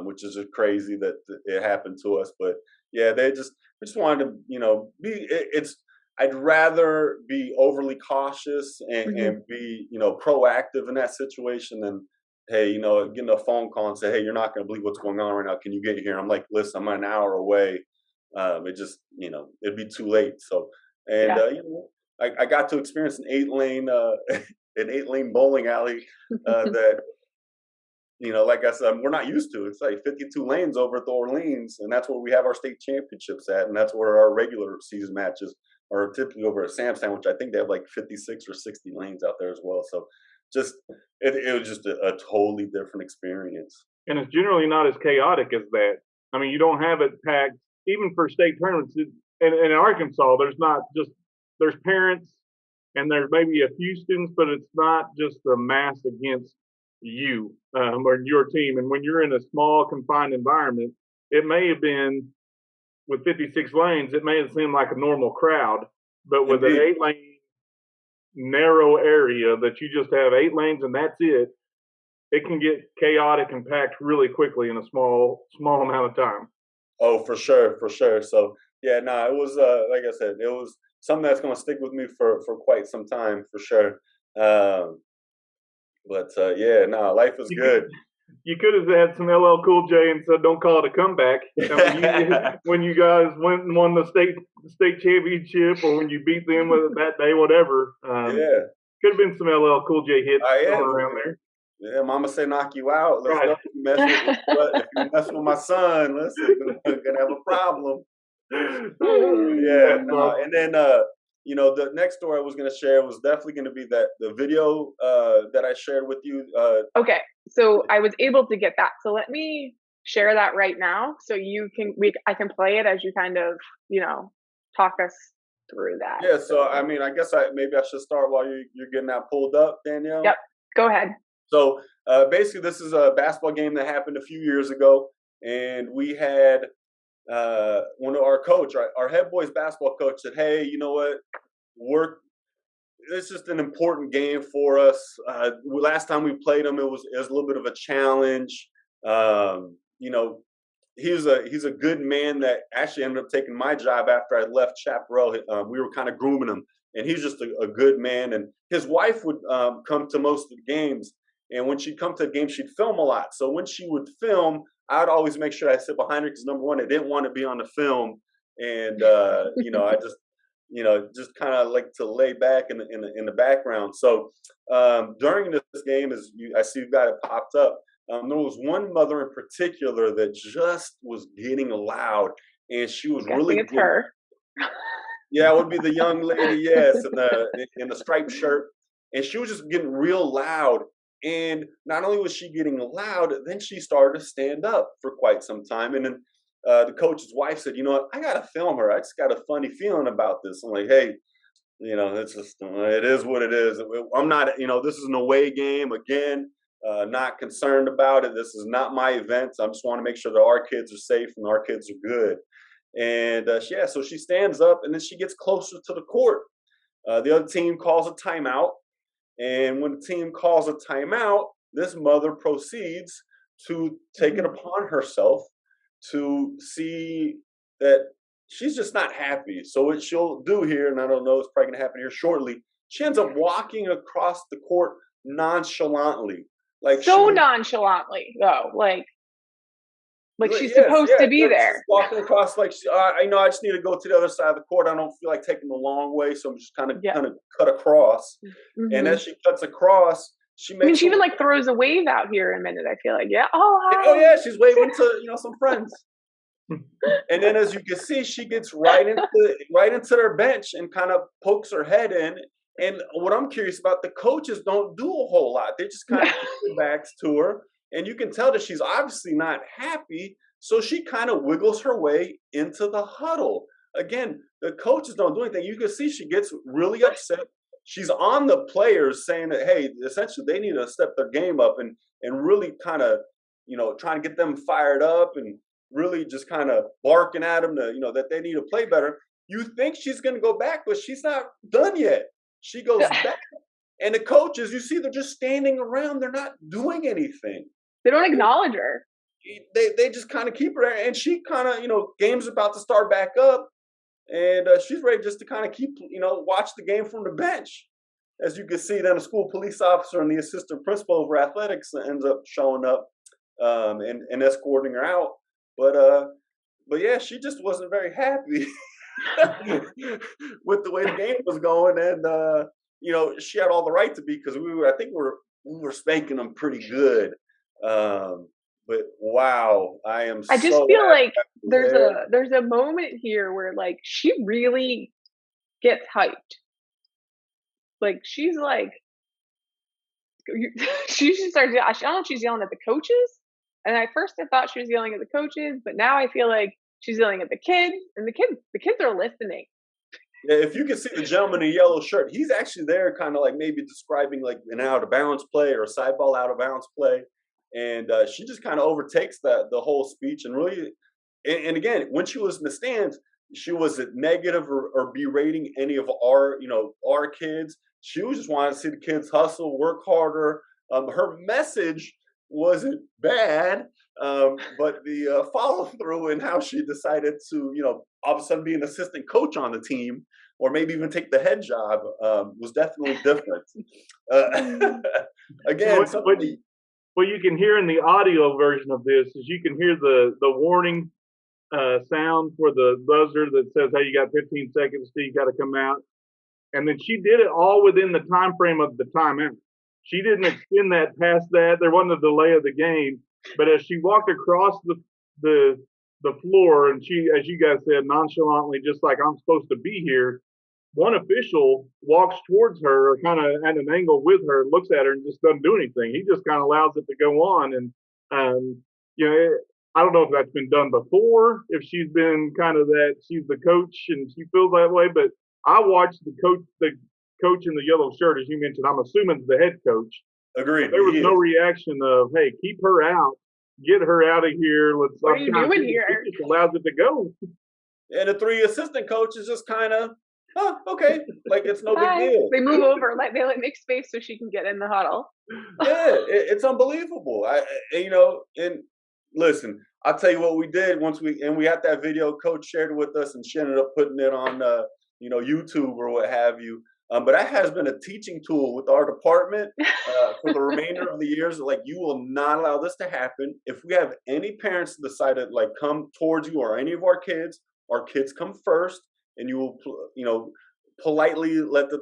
which is just crazy that it happened to us. But yeah, they just wanted to be. It's I'd rather be overly cautious Hmm. and be proactive in that situation than, hey, getting a phone call and say, hey, you're not going to believe what's going on right now. Can you get here? I'm like, listen, I'm an hour away. It just, it'd be too late. So, and Yeah. I got to experience an 8 lane, an 8 lane bowling alley that, like I said, we're not used to. It's like 52 lanes over at the Orleans, and that's where we have our state championships at, and that's where our regular season matches are typically over at Samstown, which I think they have like 56 or 60 lanes out there as well. So, just it was just a totally different experience. And it's generally not as chaotic as that. I mean, you don't have it packed, even for state tournaments. In Arkansas, there's parents and there's maybe a few students, but it's not just the mass against you or your team. And when you're in a small, confined environment, it may have been with 56 lanes, it may have seemed like a normal crowd, but with an Indeed. 8 lane narrow area that you just have 8 lanes and that's it can get chaotic and packed really quickly in a small amount of time. Oh, for sure, for sure. So yeah, no, it was like I said, it was something that's gonna stick with me for quite some time for sure. Um, but yeah, no, life is You good. could you could have had some LL Cool J and said, "Don't call it a comeback." When you guys went and won the state championship, or when you beat them with that day, whatever. Yeah, Could have been some LL Cool J hits yeah, going around there. yeah. Mama say knock you out. Let's go. Right. If you mess with my son, listen, we're gonna have a problem. Yeah, That's no. awesome. And then the next story I was gonna share was definitely gonna be that the video that I shared with you. Okay, so I was able to get that. So let me share that right now, so I can play it as you kind of talk us through that. Yeah, so I So mean, I guess maybe I should start while you're getting that pulled up, Danielle. yep, go ahead. So basically, this is a basketball game that happened a few years ago, and we had one of our coach, our head boys basketball coach, said, "Hey, you know what? We're It's just an important game for us. Last time we played them, it was a little bit of a challenge. Um, you know, he's a good man that actually ended up taking my job after I left Chaparral. We were kind of grooming him, and he's just a good man. And his wife would come to most of the games, and when she'd come to the game, she'd film a lot. So when she would film, I'd always make sure I sit behind her because number one, I didn't want to be on the film, and I just kind of like to lay back in the background. So during this game, I see you've got it popped up. There was one mother in particular that just was getting loud, and she was Guessing really it's her. Yeah, it would be the young lady, yes, in the striped shirt, and she was just getting real loud. And not only was she getting loud, then she started to stand up for quite some time. And then the coach's wife said, "You know what? I gotta film her. I just got a funny feeling about this." I'm like, "Hey, it's just it is what it is. I'm not, this is an away game again. Not concerned about it. This is not my event. I just want to make sure that our kids are safe and our kids are good." And yeah, so she stands up and then she gets closer to the court. The other team calls a timeout, and when the team calls a timeout, this mother proceeds to take it upon herself to see that she's just not happy. So what she'll do here, and I don't know, it's probably gonna happen here shortly. She ends up walking across the court nonchalantly, like So nonchalantly, though, like she's yes, supposed yeah, to be just there. walking across like I just need to go to the other side of the court. I don't feel like taking the long way, so I'm just kind of Yeah. cut across. And Hmm. as she cuts across, she I mean, makes she even like throws a wave out here in a minute. I feel like, yeah, oh oh hi. yeah, she's waving to some friends. And then, as you can see, she gets right into their bench and kind of pokes her head in. And what I'm curious about, the coaches don't do a whole lot. They just kind of keep their backs to her, and you can tell that she's obviously not happy. So she kind of wiggles her way into the huddle. Again, the coaches don't do anything. You can see she gets really upset. She's on the players saying that, hey, essentially they need to step their game up and really kind of trying to get them fired up and really just kind of barking at them to, that they need to play better. You think she's going to go back, but she's not done yet. She goes back, and the coaches, you see, they're just standing around. They're not doing anything. They don't acknowledge her. They just kind of keep her there, and she kind of, game's about to start back up, and she's ready just to kind of keep, watch the game from the bench. As you can see, then a school police officer and the assistant principal over athletics ends up showing up and escorting her out. But yeah, she just wasn't very happy with the way the game was going, and she had all the right to be because I think we were spanking them pretty good. But wow, I just so feel like there. there's a moment here where like she really gets hyped. Like she's like she just starts. I don't know if she's yelling at the coaches, and at first I thought she was yelling at the coaches, but now I feel like she's yelling at the kids, and the kids are listening. Yeah, if you can see the gentleman in the yellow shirt, he's actually there, kind of like maybe describing like an out of bounds play or a side ball out of bounds play, and she just kind of overtakes the whole speech and really, and again, when she was in the stands, she wasn't negative or berating any of our kids. She was just wanting to see the kids hustle, work harder. Her message wasn't bad, but the follow through and how she decided to, all of a sudden be an assistant coach on the team, or maybe even take the head job, was definitely different. Again, something. What you can hear in the audio version of this is you can hear the warning sound for the buzzer that says, "Hey, you got 15 seconds till you got to come out." And then she did it all within the time frame of the timeout. She didn't extend that past that. There wasn't a delay of the game. But as she walked across the floor, and she, as you guys said, nonchalantly, just like I'm supposed to be here, one official walks towards her, kind of at an angle with her, looks at her, and just doesn't do anything. He just kind of allows it to go on. And I don't know if that's been done before, if she's been kind of that, she's the coach and she feels that way. But I watched the coach in the yellow shirt, as you mentioned. I'm assuming the head coach. Agreed. There was no reaction of, "Hey, keep her out, get her out of here." What are you doing here? He just allows it to go. And the 3 assistant coaches just kind of, okay, like it's no big deal. They move over, they make space so she can get in the huddle. Yeah, it's unbelievable. And listen, I'll tell you what we did once we had that video. Coach shared it with us, and she ended up putting it on, YouTube or what have you. But that has been a teaching tool with our department for the remainder of the years. Like, you will not allow this to happen. If we have any parents decide to come towards you or any of our kids come first, and you will, politely let the,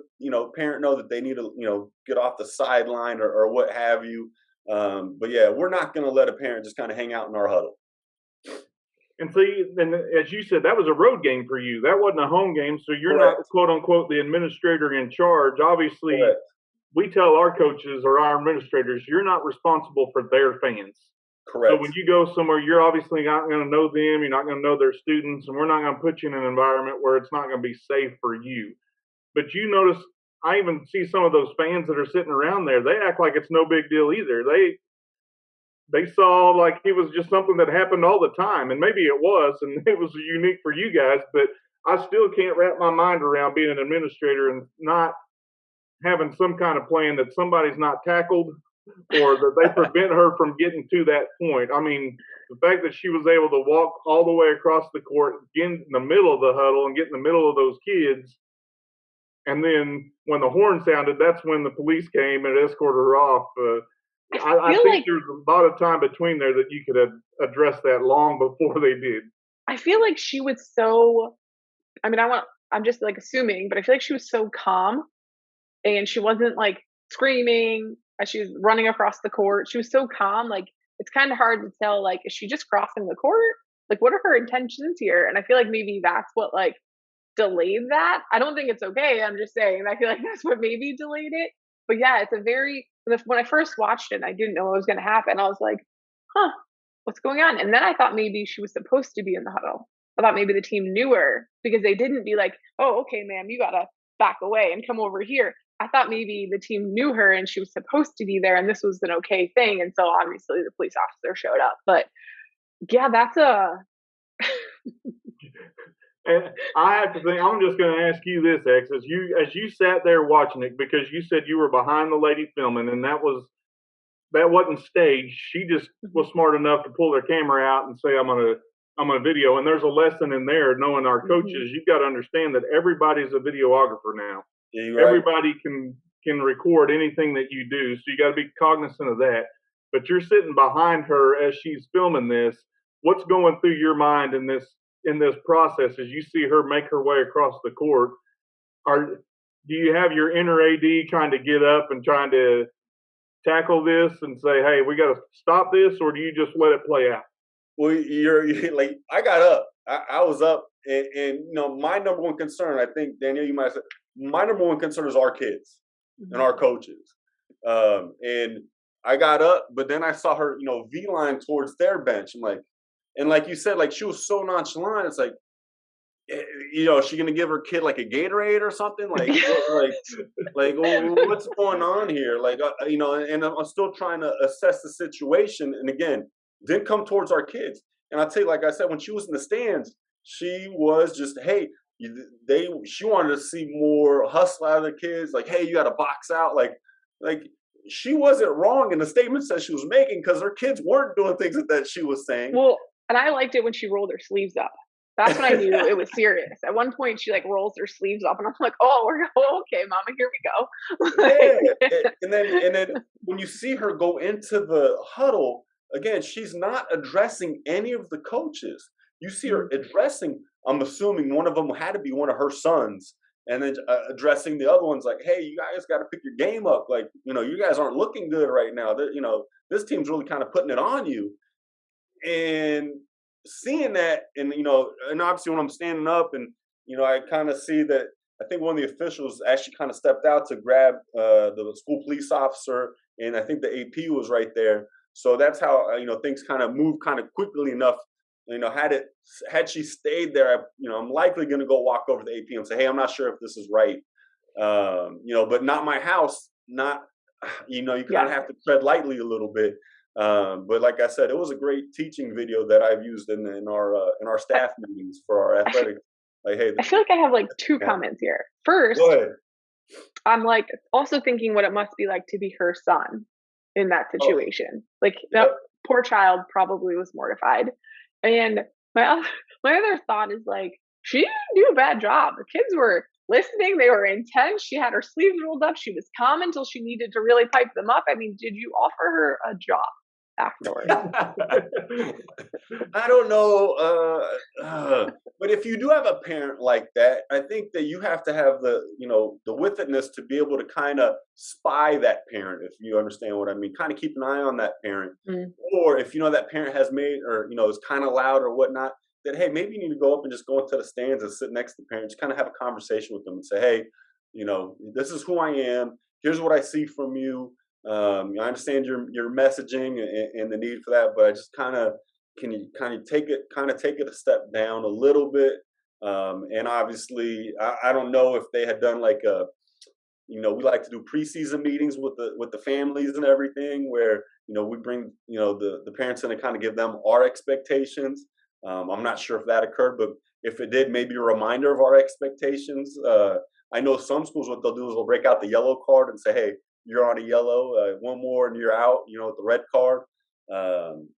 parent know that they need to, get off the sideline or what have you. But yeah, we're not going to let a parent just kind of hang out in our huddle. And see, and as you said, that was a road game for you. That wasn't a home game, so you're Correct. Not quote unquote the administrator in charge. Obviously, Correct. We tell our coaches or our administrators, you're not responsible for their fans. Correct. So when you go somewhere, you're obviously not going to know them. You're not going to know their students, and we're not going to put you in an environment where it's not going to be safe for you. But you notice, I even see some of those fans that are sitting around there. They act like it's no big deal either. They saw like it was just something that happened all the time, and maybe it was, and it was unique for you guys. But I still can't wrap my mind around being an administrator and not having some kind of plan that somebody's not tackled or that they prevent her from getting to that point. I mean, the fact that she was able to walk all the way across the court, get in the middle of the huddle and get in the middle of those kids, and then when the horn sounded, that's when the police came and escorted her off. I think there's a lot of time between there that you could have addressed that long before they did. I feel like she was so, I'm just assuming, but I feel like she was so calm and she wasn't screaming as she was running across the court. She was so calm. It's kind of hard to tell, is she just crossing the court? What are her intentions here? And I feel like maybe that's what delayed that. I don't think it's okay. I'm just saying, I feel like that's what maybe delayed it. But yeah, when I first watched it, I didn't know what was going to happen. I was like, what's going on? And then I thought maybe she was supposed to be in the huddle. I thought maybe the team knew her because they didn't be like, "Oh, okay, ma'am, you got to back away and come over here." I thought maybe the team knew her and she was supposed to be there and this was an okay thing. And so obviously the police officer showed up. But yeah, that's And I have to think, I'm just going to ask you this, X, as you sat there watching it, because you said you were behind the lady filming, and that wasn't staged. She just was smart enough to pull their camera out and say, I'm gonna video. And there's a lesson in there, knowing our coaches, you've got to understand that everybody's a videographer now. Yeah, right. Everybody can record anything that you do, so you got to be cognizant of that. But you're sitting behind her as she's filming this. What's going through your mind in this process as you see her make her way across the court? Do you have your inner AD trying to get up and trying to tackle this and say, "Hey, we got to stop this," or do you just let it play out? Well, you're I got up. I was up, and my number one concern, I think, Danielle, you might have said, my number one concern is our kids and our coaches. And I got up, but then I saw her, V-line towards their bench. I'm like, and like you said, she was so nonchalant. It's like, is she gonna give her kid a Gatorade or something? What's going on here? And I'm still trying to assess the situation. And again, didn't come towards our kids. And I'll tell you, like I said, when she was in the stands, she was just, hey, She wanted to see more hustle out of the kids. Like, hey, you got to box out. Like she wasn't wrong in the statements that she was making because her kids weren't doing things that she was saying. Well, and I liked it when she rolled her sleeves up. That's when I knew it was serious. At one point, she like rolls her sleeves up, and I'm like, "Oh, okay, Mama, here we go." Yeah, and then when you see her go into the huddle again, she's not addressing any of the coaches. You see her addressing. I'm assuming one of them had to be one of her sons, and then addressing the other ones like, "Hey, you guys got to pick your game up. Like, you guys aren't looking good right now. This team's really kind of putting it on you." And seeing that, and and obviously when I'm standing up, and I kind of see that. I think one of the officials actually kind of stepped out to grab the school police officer, and I think the AP was right there. So that's how things kind of moved kind of quickly enough. Had she stayed there, I'm likely going to go walk over to the AP and say, "Hey, I'm not sure if this is right." But not my house. Not you kind of have to tread lightly a little bit. But like I said, it was a great teaching video that I've used in our staff meetings for our athletic. Like, hey, I feel like I have like two comments here. First, I'm like also thinking what it must be like to be her son in that situation. Like that poor child probably was mortified. And my other thought is like, she didn't do a bad job. The kids were listening. They were intense. She had her sleeves rolled up. She was calm until she needed to really pipe them up. I mean, did you offer her a job afterwards? I don't know. But if you do have a parent like that, I think that you have to have the witness to be able to kind of spy that parent, if you understand what I mean. Kind of keep an eye on that parent. Or if that parent has made, or is kind of loud or whatnot, that hey, maybe you need to go up and just go into the stands and sit next to the parent, just kind of have a conversation with them and say, hey, this is who I am. Here's what I see from you. I understand your messaging and the need for that, but I just can you take it a step down a little bit. And obviously, I don't know if they had done like we like to do preseason meetings with the families and everything, where we bring the parents in and kind of give them our expectations. I'm not sure if that occurred, but if it did, maybe a reminder of our expectations. I know some schools, what they'll do is they'll break out the yellow card and say, hey, you're on a yellow, one more and you're out, with the red card.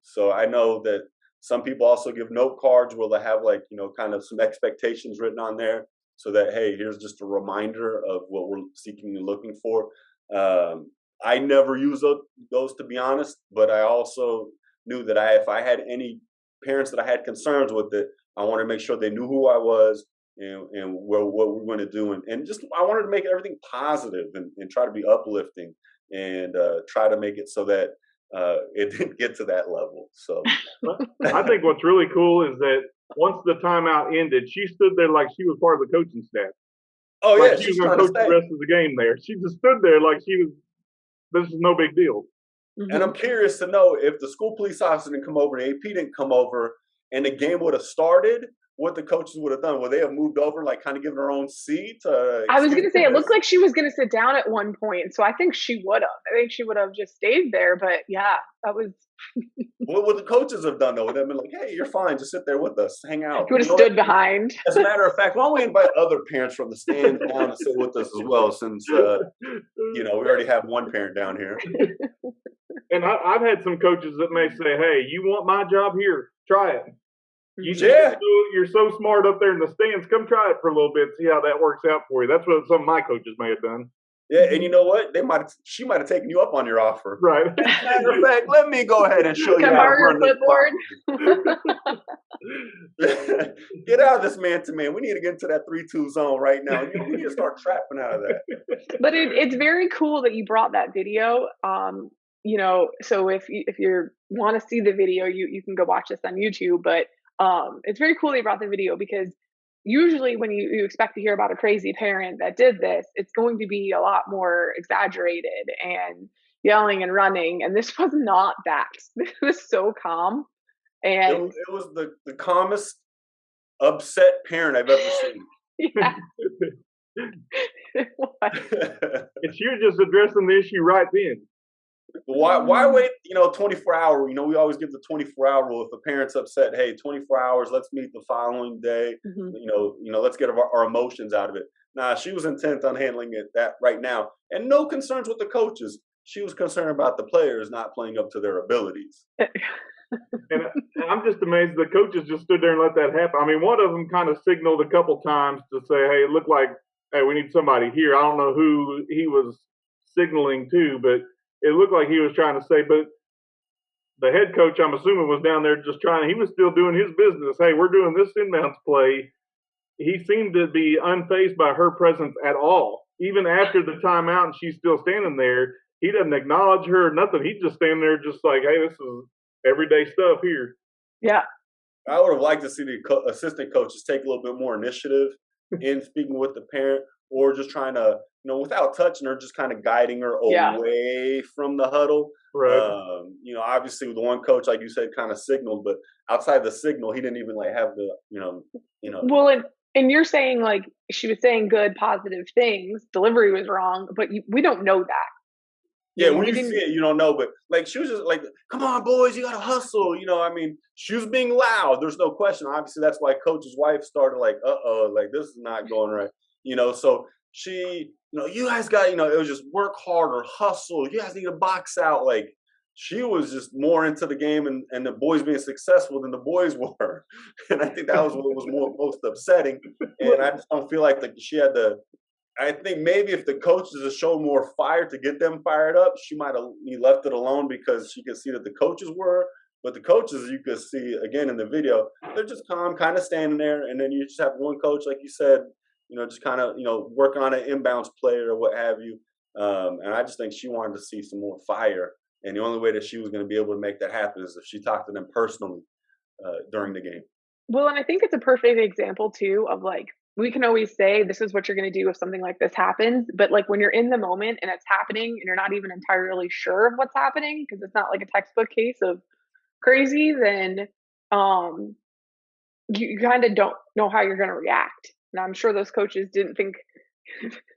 So I know that some people also give note cards where they have like, kind of some expectations written on there so that, hey, here's just a reminder of what we're seeking and looking for. I never use those to be honest, but I also knew that if I had any parents that I had concerns with it, I wanted to make sure they knew who I was and what we're going to do. And just, I wanted to make everything positive and try to be uplifting and try to make it so that it didn't get to that level. So I think what's really cool is that once the timeout ended, she stood there like she was part of the coaching staff. Oh, like yeah. She was going to coach the rest of the game there. She just stood there like this is no big deal. And I'm curious to know if the school police officer didn't come over, the AP didn't come over, and the game would have started, what the coaches would have done. Would they have moved over, like kind of given her own seat? I was going to say, it looked like she was going to sit down at one point. So I think she would have. I think she would have just stayed there. But yeah, that was. What would the coaches have done, though? Would they have been like, hey, you're fine. Just sit there with us. Hang out. He would have stood behind. As a matter of fact, why don't we invite other parents from the stand down to sit with us as well, since, we already have one parent down here. And I've had some coaches that may say, hey, you want my job? Here, try it. You're so smart up there in the stands. Come try it for a little bit, see how that works out for you. That's what some of my coaches may have done. Yeah, and you know what? She might have taken you up on your offer. Right. As a matter of fact, let me go ahead and show you how to run this clipboard. Get out of this man-to-man. We need to get into that 3-2 zone right now. We need to start trapping out of that. But it's very cool that you brought that video. So if you want to see the video, you can go watch this on YouTube. But it's very cool that you brought the video, because usually when you expect to hear about a crazy parent that did this, it's going to be a lot more exaggerated and yelling and running. And this was not that. This was so calm. And it was the calmest upset parent I've ever seen. Yeah. And she was just addressing the issue right then. Why wait, 24 hour, we always give the 24-hour rule. If the parent's upset, hey, 24 hours, let's meet the following day, Mhm. let's get our emotions out of it. Nah, she was intent on handling it that right now. And no concerns with the coaches. She was concerned about the players not playing up to their abilities. And I'm just amazed the coaches just stood there and let that happen. I mean, one of them kind of signaled a couple times to say, hey, it looked like, hey, we need somebody here. I don't know who he was signaling to, but it looked like he was trying to say, but the head coach, I'm assuming, was down there just he was still doing his business. Hey, we're doing this inbounds play. He seemed to be unfazed by her presence at all. Even after the timeout and she's still standing there, he doesn't acknowledge her or nothing. He's just standing there just like, hey, this is everyday stuff here. Yeah. I would have liked to see the assistant coaches take a little bit more initiative in speaking with the parent, or just trying to, without touching her, just kind of guiding her away from the huddle. Right. Obviously the one coach, like you said, kind of signaled, but outside the signal, he didn't even have the, Well, and you're saying like she was saying good, positive things. Delivery was wrong, but we don't know that. Yeah, when you see it, you don't know. But like, she was just like, "Come on, boys, you gotta hustle." She was being loud. There's no question. Obviously, that's why Coach's wife started like, like this is not going right." So she, you guys got, it was just work harder, hustle. You guys need to box out. Like, she was just more into the game and the boys being successful than the boys were. And I think that was what was most upsetting. And I just don't feel like she had I think maybe if the coaches had shown more fire to get them fired up, she might have left it alone because she could see that the coaches were. But the coaches, you could see again in the video, they're just calm, kind of standing there. And then you just have one coach, like you said, just kind of, working on an inbounds play or what have you. And I just think she wanted to see some more fire. And the only way that she was going to be able to make that happen is if she talked to them personally during the game. Well, and I think it's a perfect example too of like, we can always say this is what you're going to do if something like this happens, but like when you're in the moment and it's happening and you're not even entirely sure of what's happening because it's not like a textbook case of crazy, then you kind of don't know how you're going to react. And I'm sure those coaches didn't think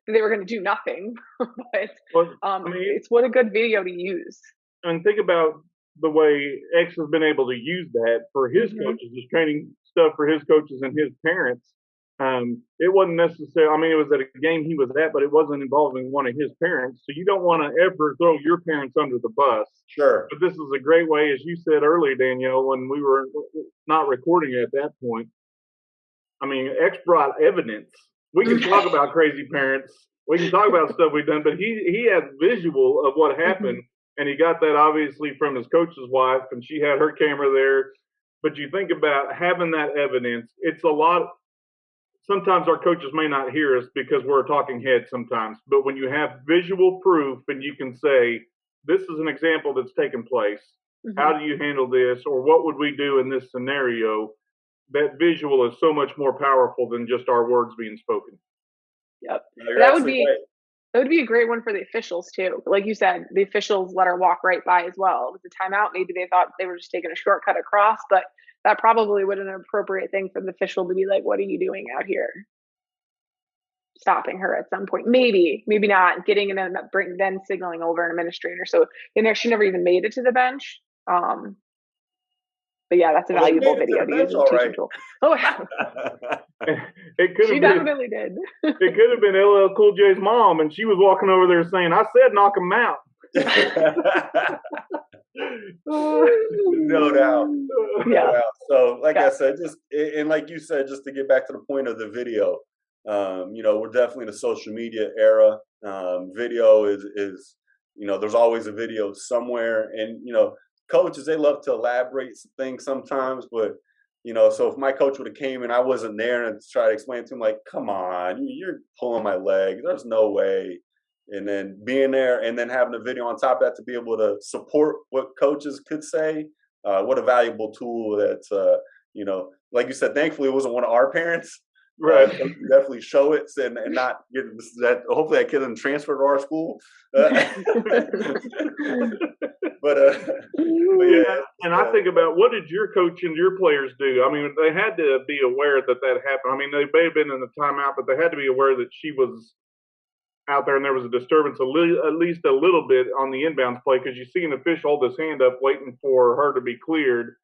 they were going to do nothing, but it's what a good video to use. And think about the way X has been able to use that for his coaches, his training stuff for his coaches and his parents. It wasn't necessarily, I mean, it was at a game he was at, but it wasn't involving one of his parents. So you don't want to ever throw your parents under the bus. Sure. But this is a great way, as you said earlier, Danielle, when we were not recording at that point. I mean, X brought evidence. We can talk about crazy parents. We can talk about stuff we've done, but he has visual of what happened. And he got that obviously from his coach's wife, and she had her camera there. But you think about having that evidence, it's a lot. Sometimes our coaches may not hear us because we're a talking head sometimes. But when you have visual proof and you can say, this is an example that's taken place, how do you handle this? Or what would we do in this scenario? That visual is so much more powerful than just our words being spoken. Yep. That would be a great one for the officials too. Like you said, the officials let her walk right by as well. It was a timeout. Maybe they thought they were just taking a shortcut across, but that probably would have been an appropriate thing for the official to be like, what are you doing out here? Stopping her at some point. Maybe not. Getting and then signaling over an administrator. So she never even made it to the bench. But yeah, that's a valuable video to use as a teaching tool. Oh, yeah. She definitely did. It could have been LL Cool J's mom, and she was walking over there saying, I said knock him out. No doubt. Yeah. No doubt. So, like I said, and like you said, just to get back to the point of the video, we're definitely in a social media era. Video is there's always a video somewhere, and coaches, they love to elaborate some things sometimes, but so if my coach would have came and I wasn't there and try to explain to him, like, come on, you're pulling my leg, there's no way. And then being there and then having a video on top of that to be able to support what coaches could say, what a valuable tool that's, like you said, thankfully it wasn't one of our parents. Right. Definitely show it and not get that. Hopefully that kid doesn't transfer to our school. But yeah. And I think about, what did your coach and your players do? I mean, they had to be aware that happened. I mean, they may have been in the timeout, but they had to be aware that she was out there and there was a disturbance at least a little bit on the inbounds play because you see an official hold his hand up waiting for her to be cleared.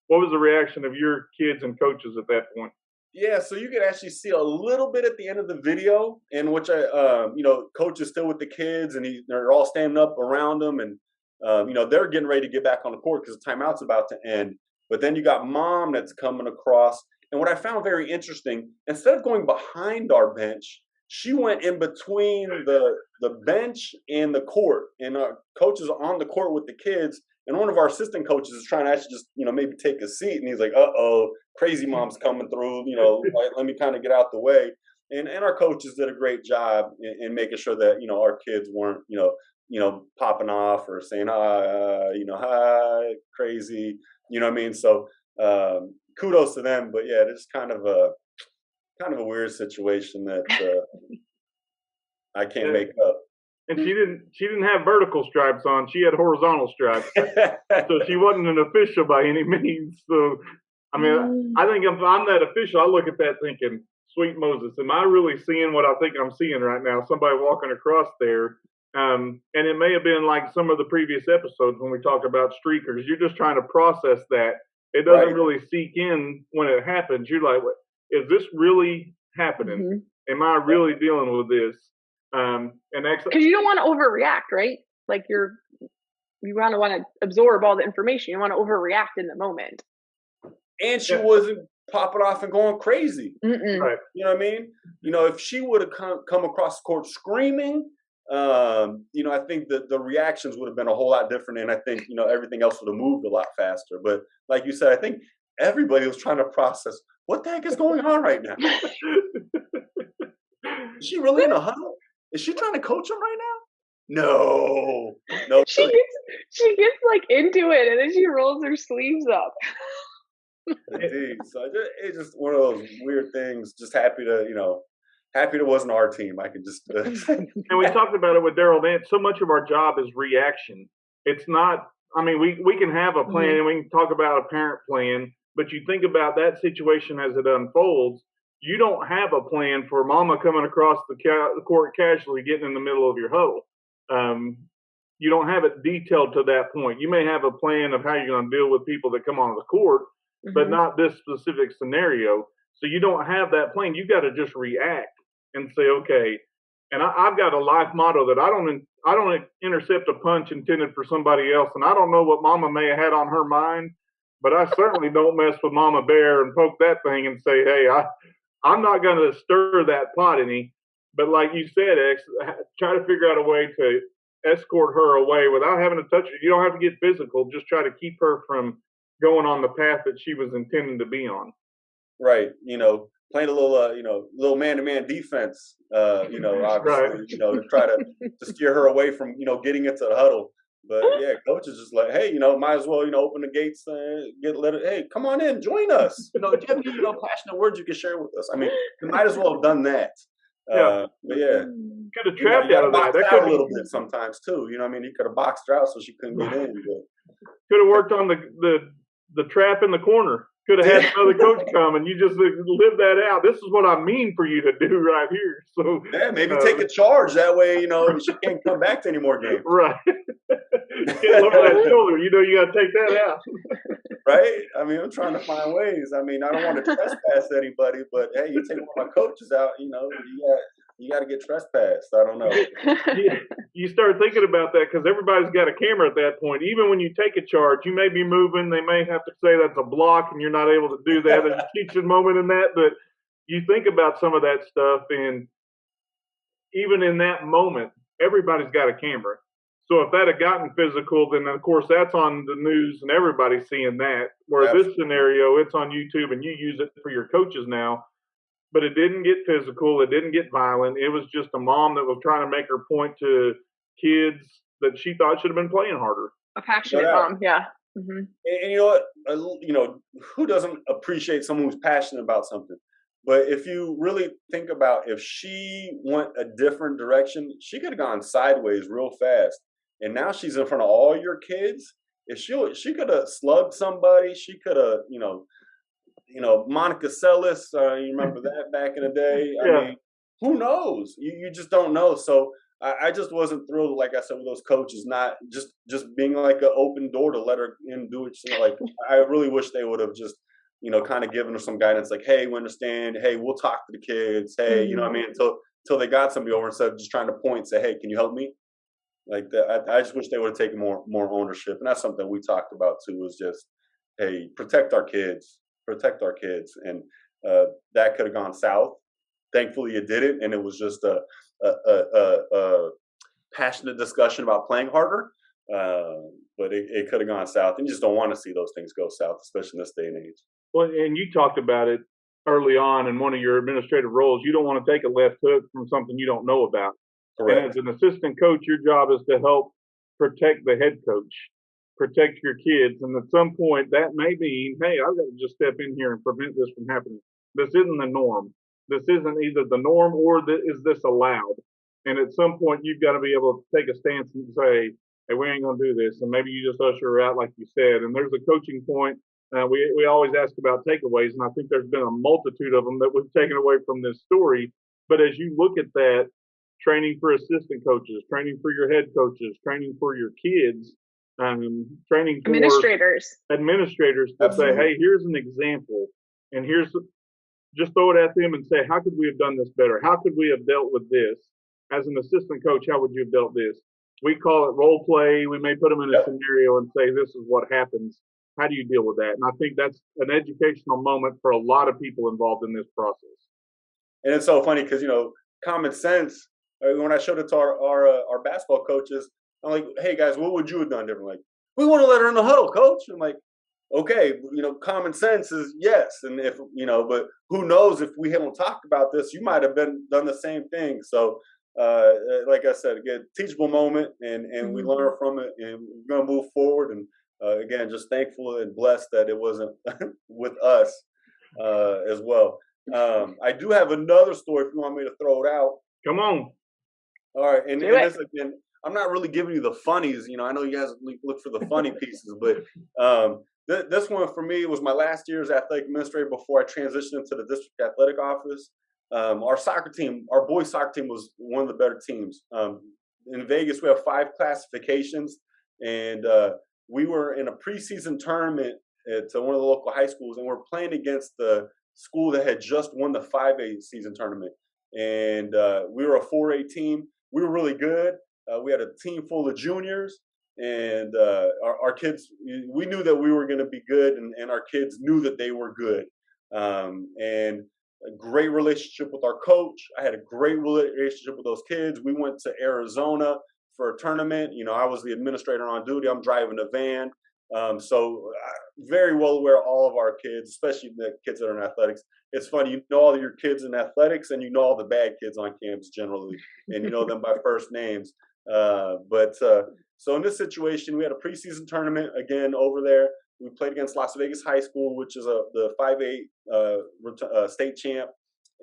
What was the reaction of your kids and coaches at that point? Yeah, so you can actually see a little bit at the end of the video in which coach is still with the kids and they're all standing up around him and they're getting ready to get back on the court because the timeout's about to end. But then you got mom that's coming across. And what I found very interesting, instead of going behind our bench, she went in between the bench and the court. And our coach is on the court with the kids. And one of our assistant coaches is trying to actually just, maybe take a seat. And he's like, uh-oh, crazy mom's coming through, let me kind of get out the way. And our coaches did a great job in making sure that, our kids weren't, popping off or saying, hi, crazy, you know what I mean? So kudos to them. But yeah, it's kind of a weird situation that I can't make up. And she didn't have vertical stripes on. She had horizontal stripes. So she wasn't an official by any means. So, I mean, I think if I'm that official, I look at that thinking, sweet Moses, am I really seeing what I think I'm seeing right now? Somebody walking across there. And it may have been like some of the previous episodes when we talked about streakers. You're just trying to process that. It doesn't really seep in when it happens. You're like, is this really happening? Am I really dealing with this? Because you don't want to overreact, right? Like you want to absorb all the information. You want to overreact in the moment. And she wasn't popping off and going crazy. Right. You know what I mean? If she would have come across the court screaming, I think that the reactions would have been a whole lot different. And I think, everything else would have moved a lot faster. But like you said, I think everybody was trying to process what the heck is going on right now. Is she really in a huddle? Is she trying to coach him right now? No. She gets like into it, and then she rolls her sleeves up. Indeed. So it's just one of those weird things. Just happy it wasn't our team. I can just. And we talked about it with Daryl Dance. So much of our job is reaction. It's not. I mean, we can have a plan and we can talk about a parent plan, but you think about that situation as it unfolds. You don't have a plan for mama coming across the court casually getting in the middle of your huddle. You don't have it detailed to that point. You may have a plan of how you're going to deal with people that come on the court, but not this specific scenario. So you don't have that plan. You got to just react and say, okay. And I've got a life motto that I don't intercept a punch intended for somebody else. And I don't know what mama may have had on her mind, but I certainly don't mess with Mama Bear and poke that thing and say, hey, I'm not going to stir that pot any. But like you said, X, try to figure out a way to escort her away without having to touch her. You don't have to get physical. Just try to keep her from going on the path that she was intending to be on. Right. Playing a little man-to-man defense, obviously, right. To try to steer her away from, getting into the huddle. But yeah, coach is just like, hey, might as well, open the gates and hey, come on in, join us. Do you have any, passionate words you can share with us? I mean, you might as well have done that. Yeah. But yeah. Could have trapped out of that. That could a little bit sometimes too. He could have boxed her out so she couldn't get in. But. Could have worked on the trap in the corner. Could have had another coach come and you just live that out. This is what I mean for you to do right here. So yeah, maybe take a charge. That way, she can't come back to any more games. Right. Get over that shoulder. You got to take that out. Right? I mean, I'm trying to find ways. I mean, I don't want to trespass anybody, but hey, you take one of my coaches out, you got to get trespassed. I don't know. You start thinking about that because everybody's got a camera at that point. Even when you take a charge, you may be moving. They may have to say that's a block and you're not able to do that. There's a teaching moment in that. But you think about some of that stuff. And even in that moment, everybody's got a camera. So if that had gotten physical, then of course that's on the news and everybody's seeing that. Whereas this scenario, it's on YouTube and you use it for your coaches now. But it didn't get physical. It didn't get violent. It was just a mom that was trying to make her point to kids that she thought should have been playing harder. A passionate mom, yeah. Mm-hmm. And you know what? Who doesn't appreciate someone who's passionate about something? But if you really think about if she went a different direction, she could have gone sideways real fast. And now she's in front of all your kids. If she could have slugged somebody, she could have, Monica Seles, you remember that back in the day? I mean, who knows? You just don't know. So I just wasn't thrilled, like I said, with those coaches not just being like an open door to let her in do it. Like I really wish they would have just kind of given her some guidance, like, hey, we understand. Hey, we'll talk to the kids. Hey, you know what I mean? Until they got somebody over instead of just trying to point and say, hey, can you help me? Like that. I just wish they would have taken more ownership, and that's something we talked about too. Was just, hey, protect our kids, and that could have gone south. Thankfully, it didn't, and it was just a passionate discussion about playing harder. But it could have gone south, and you just don't want to see those things go south, especially in this day and age. Well, and you talked about it early on in one of your administrative roles. You don't want to take a left hook from something you don't know about. Correct. And as an assistant coach, your job is to help protect the head coach, protect your kids. And at some point, that may mean, hey, I've got to just step in here and prevent this from happening. This isn't the norm. This isn't either the norm or is this allowed? And at some point, you've got to be able to take a stance and say, hey, we ain't going to do this. And maybe you just usher her out, like you said. And there's a coaching point. We always ask about takeaways, and I think there's been a multitude of them that we've taken away from this story. But as you look at that, training for assistant coaches, training for your head coaches, training for your kids, training for administrators to say, hey, here's an example, and here's just throw it at them and say, how could we have done this better? How could we have dealt with this? As an assistant coach, how would you have dealt this? We call it role play. We may put them in a scenario and say, this is what happens. How do you deal with that? And I think that's an educational moment for a lot of people involved in this process. And it's so funny because, common sense, when I showed it to our basketball coaches, I'm like, hey, guys, what would you have done different? Like, we want to let her in the huddle, coach. I'm like, okay, common sense is yes. And if, but who knows if we haven't talked about this, you might have done the same thing. So, like I said, again, teachable moment, and we learn from it, and we're going to move forward. And again, just thankful and blessed that it wasn't with us as well. I do have another story if you want me to throw it out. Come on. All right. And this, again, I'm not really giving you the funnies. I know you guys look for the funny pieces, but this one for me was my last year as athletic administrator before I transitioned into the district athletic office. Our soccer team, our boys soccer team, was one of the better teams. In Vegas, we have 5 classifications, and we were in a preseason tournament at one of the local high schools, and we're playing against the school that had just won the 5A season tournament. And we were a 4A team. We were really good. We had a team full of juniors, and our kids, we knew that we were going to be good, and our kids knew that they were good. And a great relationship with our coach. I had a great relationship with those kids. We went to Arizona for a tournament. I was the administrator on duty. I'm driving a van. So very well aware of all of our kids, especially the kids that are in athletics. It's funny, all your kids in athletics, and all the bad kids on campus generally, and you know them by first names. So in this situation, we had a preseason tournament again over there. We played against Las Vegas High School, which is the 5A state champ,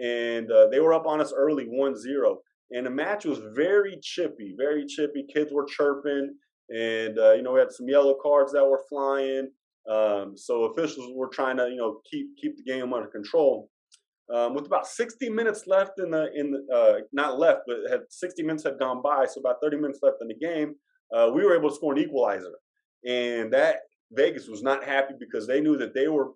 and they were up on us early 1-0. And the match was very chippy, very chippy. Kids were chirping, and we had some yellow cards that were flying. So officials were trying to keep the game under control. With about 60 minutes left not left, but 60 minutes had gone by, so about 30 minutes left in the game, we were able to score an equalizer, and that Vegas was not happy because they knew that they were,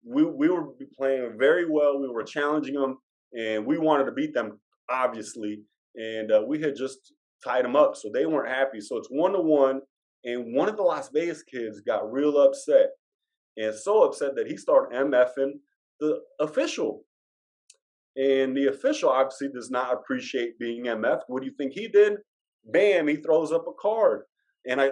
we were playing very well. We were challenging them, and we wanted to beat them, obviously, and we had just tied them up, so they weren't happy. So it's 1-1, and one of the Las Vegas kids got real upset, and so upset that he started MFing the official. And the official obviously does not appreciate being MF'd. What do you think he did? Bam, he throws up a card. And I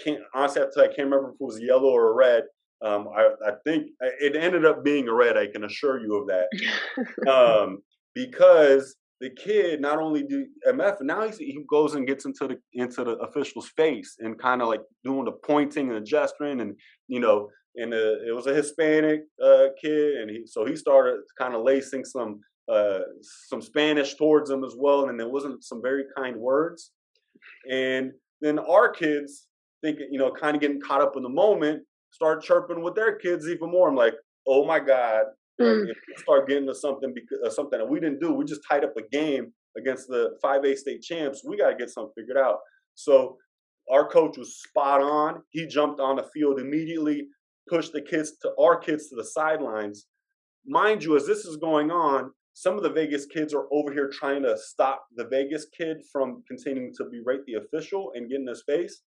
can't, honestly, I can't remember if it was yellow or red. I think it ended up being a red, I can assure you of that. Because the kid not only do MF, now he goes and gets into the official's face and kind of like doing the pointing and the gesturing, and it was a Hispanic kid, and so he started kind of lacing some Spanish towards him as well, and there wasn't some very kind words. And then our kids, thinking, kind of getting caught up in the moment, start chirping with their kids even more. I'm like, oh my God, Like Mm. if we start getting to something because something that we didn't do, we just tied up a game against the 5A state champs. We got to get something figured out. So our coach was spot on. He jumped on the field immediately, pushed our kids to the sidelines. Mind you, as this is going on, some of the Vegas kids are over here trying to stop the Vegas kid from continuing to berate the official and get in his face.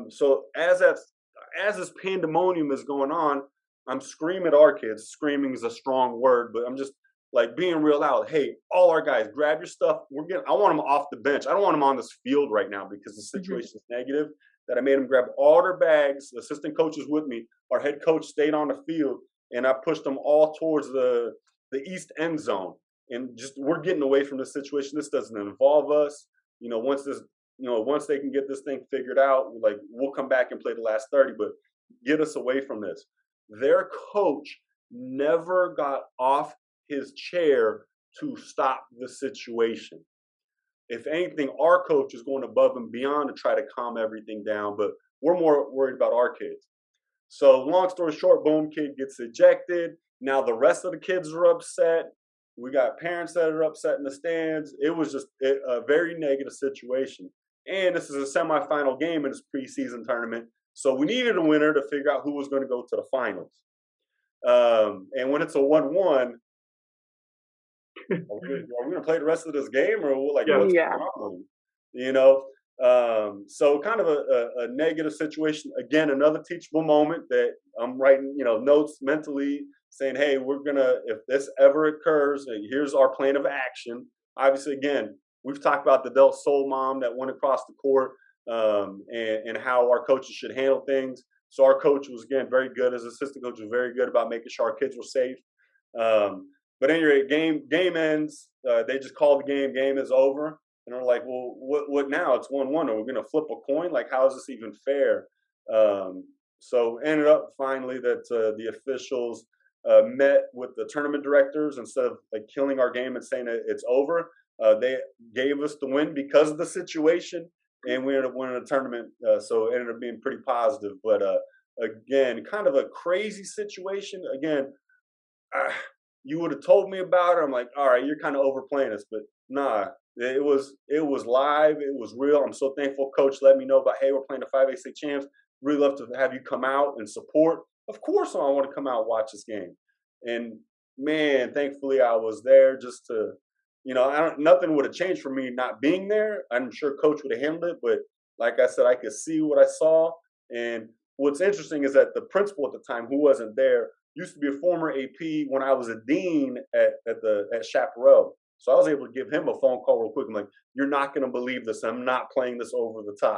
So as this pandemonium is going on, I'm screaming at our kids. Screaming is a strong word, but I'm just like being real loud. Hey, all our guys, grab your stuff. I want them off the bench. I don't want them on this field right now because the Mhm. situation is negative. That I made them grab all their bags. The assistant coaches with me. Our head coach stayed on the field, and I pushed them all towards the east end zone. And just we're getting away from this situation. This doesn't involve us. Once they can get this thing figured out, like we'll come back and play the last 30, but get us away from this. Their coach never got off his chair to stop the situation. If anything, our coach is going above and beyond to try to calm everything down, but we're more worried about our kids. So long story short, boom, kid gets ejected. Now the rest of the kids are upset. We got parents that are upset in the stands. It was just a very negative situation. And this is a semifinal game in this preseason tournament. So we needed a winner to figure out who was going to go to the finals. And when it's a 1-1, are we going to play the rest of this game or like Yeah. what's Yeah. going on? You know, so kind of a negative situation. Again, another teachable moment that I'm writing, notes mentally saying, hey, if this ever occurs, here's our plan of action. Obviously, again, we've talked about the Del Sol mom that went across the court and how our coaches should handle things. So our coach was, again, very good. His assistant coach was very good about making sure our kids were safe. But anyway, game ends. They just call the game. Game is over. And we're like, well, what now? It's 1-1. Are we going to flip a coin? Like, how is this even fair? So ended up finally that the officials met with the tournament directors instead of like killing our game and saying that it's over. They gave us the win because of the situation, and we ended up winning the tournament. So it ended up being pretty positive. But again, kind of a crazy situation. Again, you would have told me about it. I'm like, all right, you're kind of overplaying this, but nah, it was live. It was real. I'm so thankful coach let me know about, hey, we're playing the 5A state champs. Really love to have you come out and support. Of course I want to come out and watch this game. And man, thankfully I was there just to, nothing would have changed for me not being there. I'm sure coach would have handled it, but like I said, I could see what I saw. And what's interesting is that the principal at the time, who wasn't there, used to be a former AP when I was a dean at Chaparral. So I was able to give him a phone call real quick. I'm like, you're not going to believe this. I'm not playing this over the top.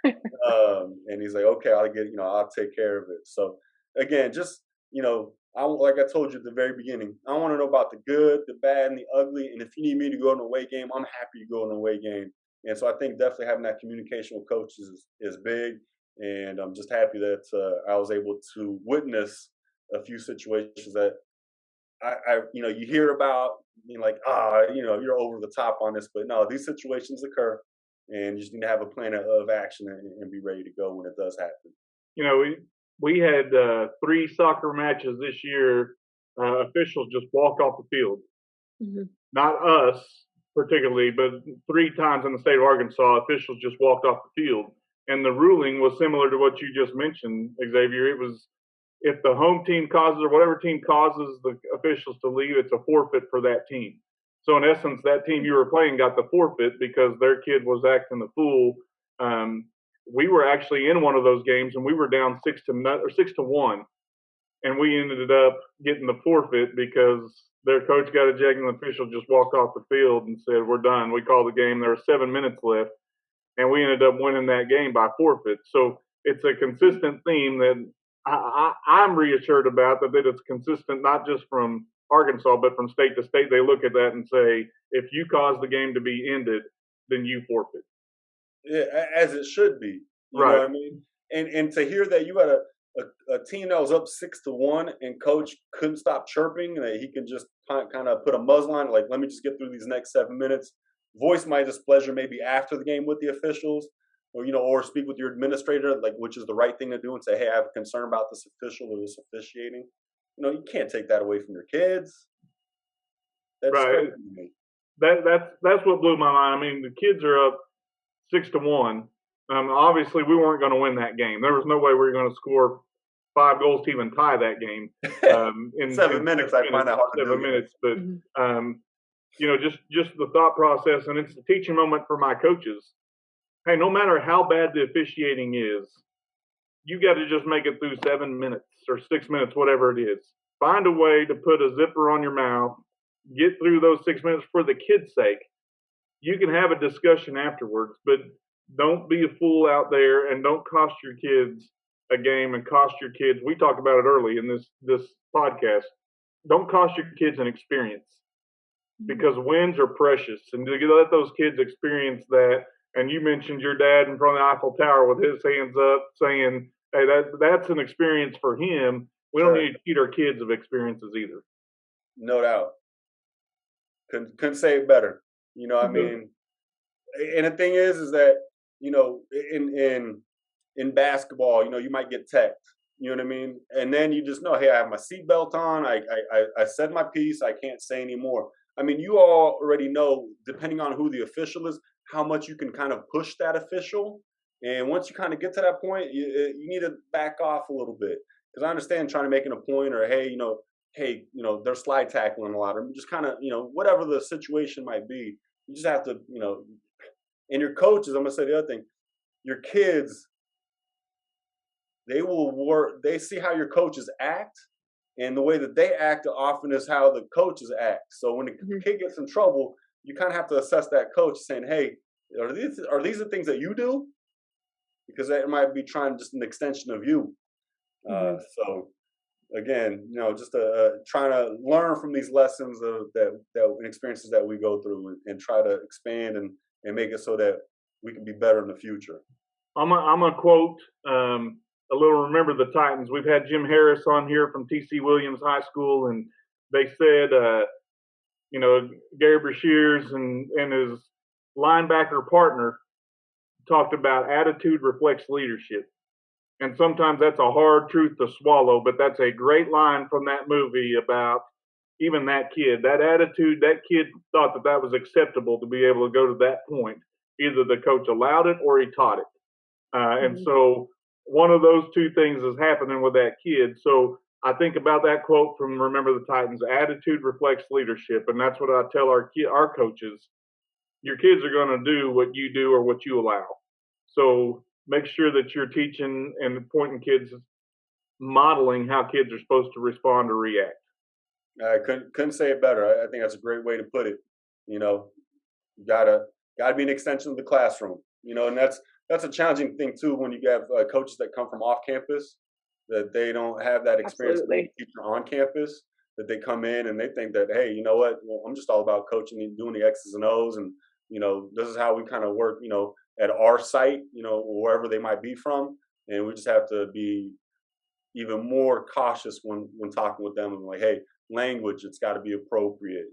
And he's like, okay, I'll take care of it. So again, just, like I told you at the very beginning, I want to know about the good, the bad, and the ugly. And if you need me to go in a away game, I'm happy to go in a away game. And so I think definitely having that communication with coaches is big. And I'm just happy that I was able to witness a few situations that you hear about, being like, you're over the top on this, but no, these situations occur, and you just need to have a plan of action and be ready to go when it does happen. We had 3 soccer matches this year. Officials just walked off the field. Mhm. Not us particularly, but 3 times in the state of Arkansas, officials just walked off the field. And the ruling was similar to what you just mentioned, Xavier. It was, if the home team causes, or whatever team causes the officials to leave, it's a forfeit for that team. So in essence, that team you were playing got the forfeit because their kid was acting the fool. We were actually in one of those games, and we were down 6-1, and we ended up getting the forfeit because their coach got ejected, and the official just walked off the field and said, "We're done." We called the game. There were 7 minutes left, and we ended up winning that game by forfeit. So it's a consistent theme that I'm reassured about, that it's consistent not just from Arkansas, but from state to state. They look at that and say, if you cause the game to be ended, then you forfeit. Yeah, as it should be. You Right. know what I mean? And to hear that you had a team that was up 6-1 and coach couldn't stop chirping, and that he can just kind of put a muzzle on, like, let me just get through these next 7 minutes. Voice my displeasure maybe after the game with the officials, or speak with your administrator, like, which is the right thing to do, and say, hey, I have a concern about this official or this officiating. You can't take that away from your kids. That's Right. crazy to me. That's what blew my mind. I mean, the kids are up 6-1. Obviously, we weren't going to win that game. There was no way we were going to score 5 goals to even tie that game. In 7 minutes, I find that hard to do. 7 minutes, but just the thought process, and it's a teaching moment for my coaches. Hey, no matter how bad the officiating is, you got to just make it through 7 minutes or 6 minutes, whatever it is. Find a way to put a zipper on your mouth. Get through those 6 minutes for the kids' sake. You can have a discussion afterwards, but don't be a fool out there and don't cost your kids a game and cost your kids. We talked about it early in this podcast. Don't cost your kids an experience, because wins are precious, and to let those kids experience that. And you mentioned your dad in front of the Eiffel Tower with his hands up saying, hey, that's an experience for him. We don't need to cheat our kids of experiences either. No doubt. Couldn't say it better. I mean, and the thing is that, in basketball, you might get teched, you know what I mean? And then you just know, hey, I have my seatbelt on. I said my piece. I can't say anymore. I mean, you all already know, depending on who the official is, how much you can kind of push that official. And once you kind of get to that point, you need to back off a little bit. Because I understand trying to make a point, or, hey, they're slide tackling a lot, or just kind of, whatever the situation might be. You just have to, and your coaches, I'm going to say the other thing, your kids, they see how your coaches act, and the way that they act often is how the coaches act. So when the kid gets in trouble, you kind of have to assess that coach, saying, hey, are these the things that you do? Because that might be trying just an extension of you. So again, just trying to learn from these lessons that experiences that we go through, and try to expand and make it so that we can be better in the future. I'm gonna quote a little Remember the Titans. We've had Jim Harris on here from T.C. Williams High School, and they said, Gary Brashears and his linebacker partner talked about attitude reflects leadership. And sometimes that's a hard truth to swallow, but that's a great line from that movie about even that kid. That attitude, that kid thought that was acceptable to be able to go to that point. Either the coach allowed it or he taught it. And so one of those two things is happening with that kid. So I think about that quote from Remember the Titans, attitude reflects leadership. And that's what I tell our coaches. Your kids are going to do what you do or what you allow. So make sure that you're teaching and pointing kids, modeling how kids are supposed to respond or react. I couldn't say it better. I think that's a great way to put it. Gotta be an extension of the classroom. And that's a challenging thing too, when you have coaches that come from off campus, that they don't have that experience with a teacher on campus, that they come in and they think that, hey, you know what, well, I'm just all about coaching and doing the X's and O's, and this is how we kind of work, at our site, wherever they might be from, and we just have to be even more cautious when talking with them, and like, hey, language, it's got to be appropriate.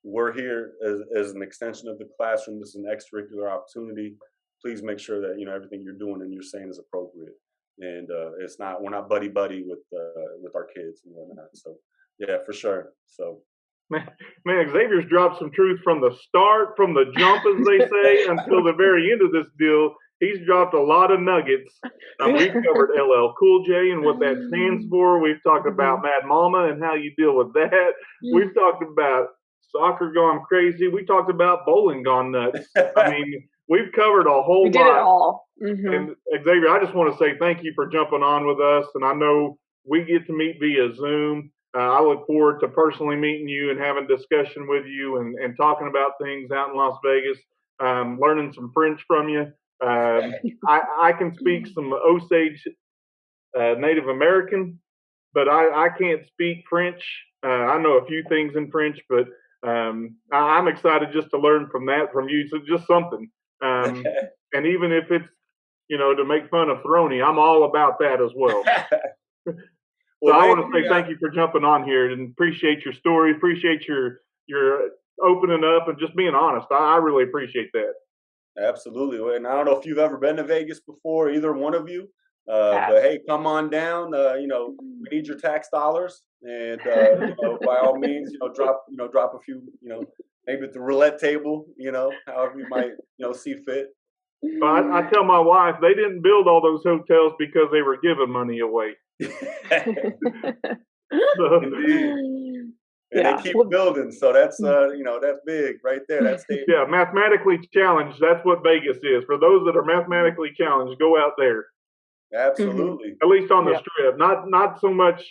We're here as an extension of the classroom. This is an extracurricular opportunity. Please make sure that everything you're doing and you're saying is appropriate, and we're not buddy with our kids and whatnot. So yeah, for sure. So man, Xavier's dropped some truth from the start, from the jump, as they say, until the very end of this deal. He's dropped a lot of nuggets. We've covered LL Cool J and what that stands for. We've talked about Mad Mama and how you deal with that. We've talked about soccer gone crazy. We talked about bowling gone nuts. I mean, we've covered a whole lot. We did it all. And Xavier, I just want to say thank you for jumping on with us. And I know we get to meet via Zoom. I look forward to personally meeting you and having a discussion with you and talking about things out in Las Vegas, learning some French from you. I can speak some Osage Native American, but I can't speak French. I know a few things in French, but I'm excited just to learn from you. So just something. And even if it's, to make fun of Throny, I'm all about that as well. So I want to say thank you for jumping on here and appreciate your story. Appreciate your opening up and just being honest. I really appreciate that. Absolutely. And I don't know if you've ever been to Vegas before, either one of you. But hey, come on down. We need your tax dollars. And by all means, drop a few, maybe at the roulette table, however you might, see fit. But I tell my wife they didn't build all those hotels because they were giving money away. So, and they keep building, so that's that's big right there. That's yeah, mathematically challenged. That's what Vegas is. For those that are mathematically challenged, go out there. Absolutely. At least on the strip, not so much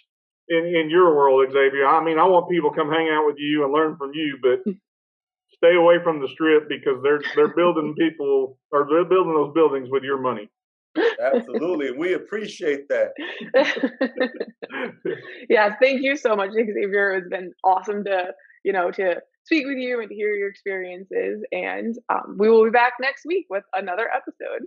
in your world, Xavier. I mean, I want people to come hang out with you and learn from you, but stay away from the strip because they're building they're building those buildings with your money. Absolutely. We appreciate that. Yes, thank you so much, Xavier. It's been awesome to speak with you and to hear your experiences. And we will be back next week with another episode.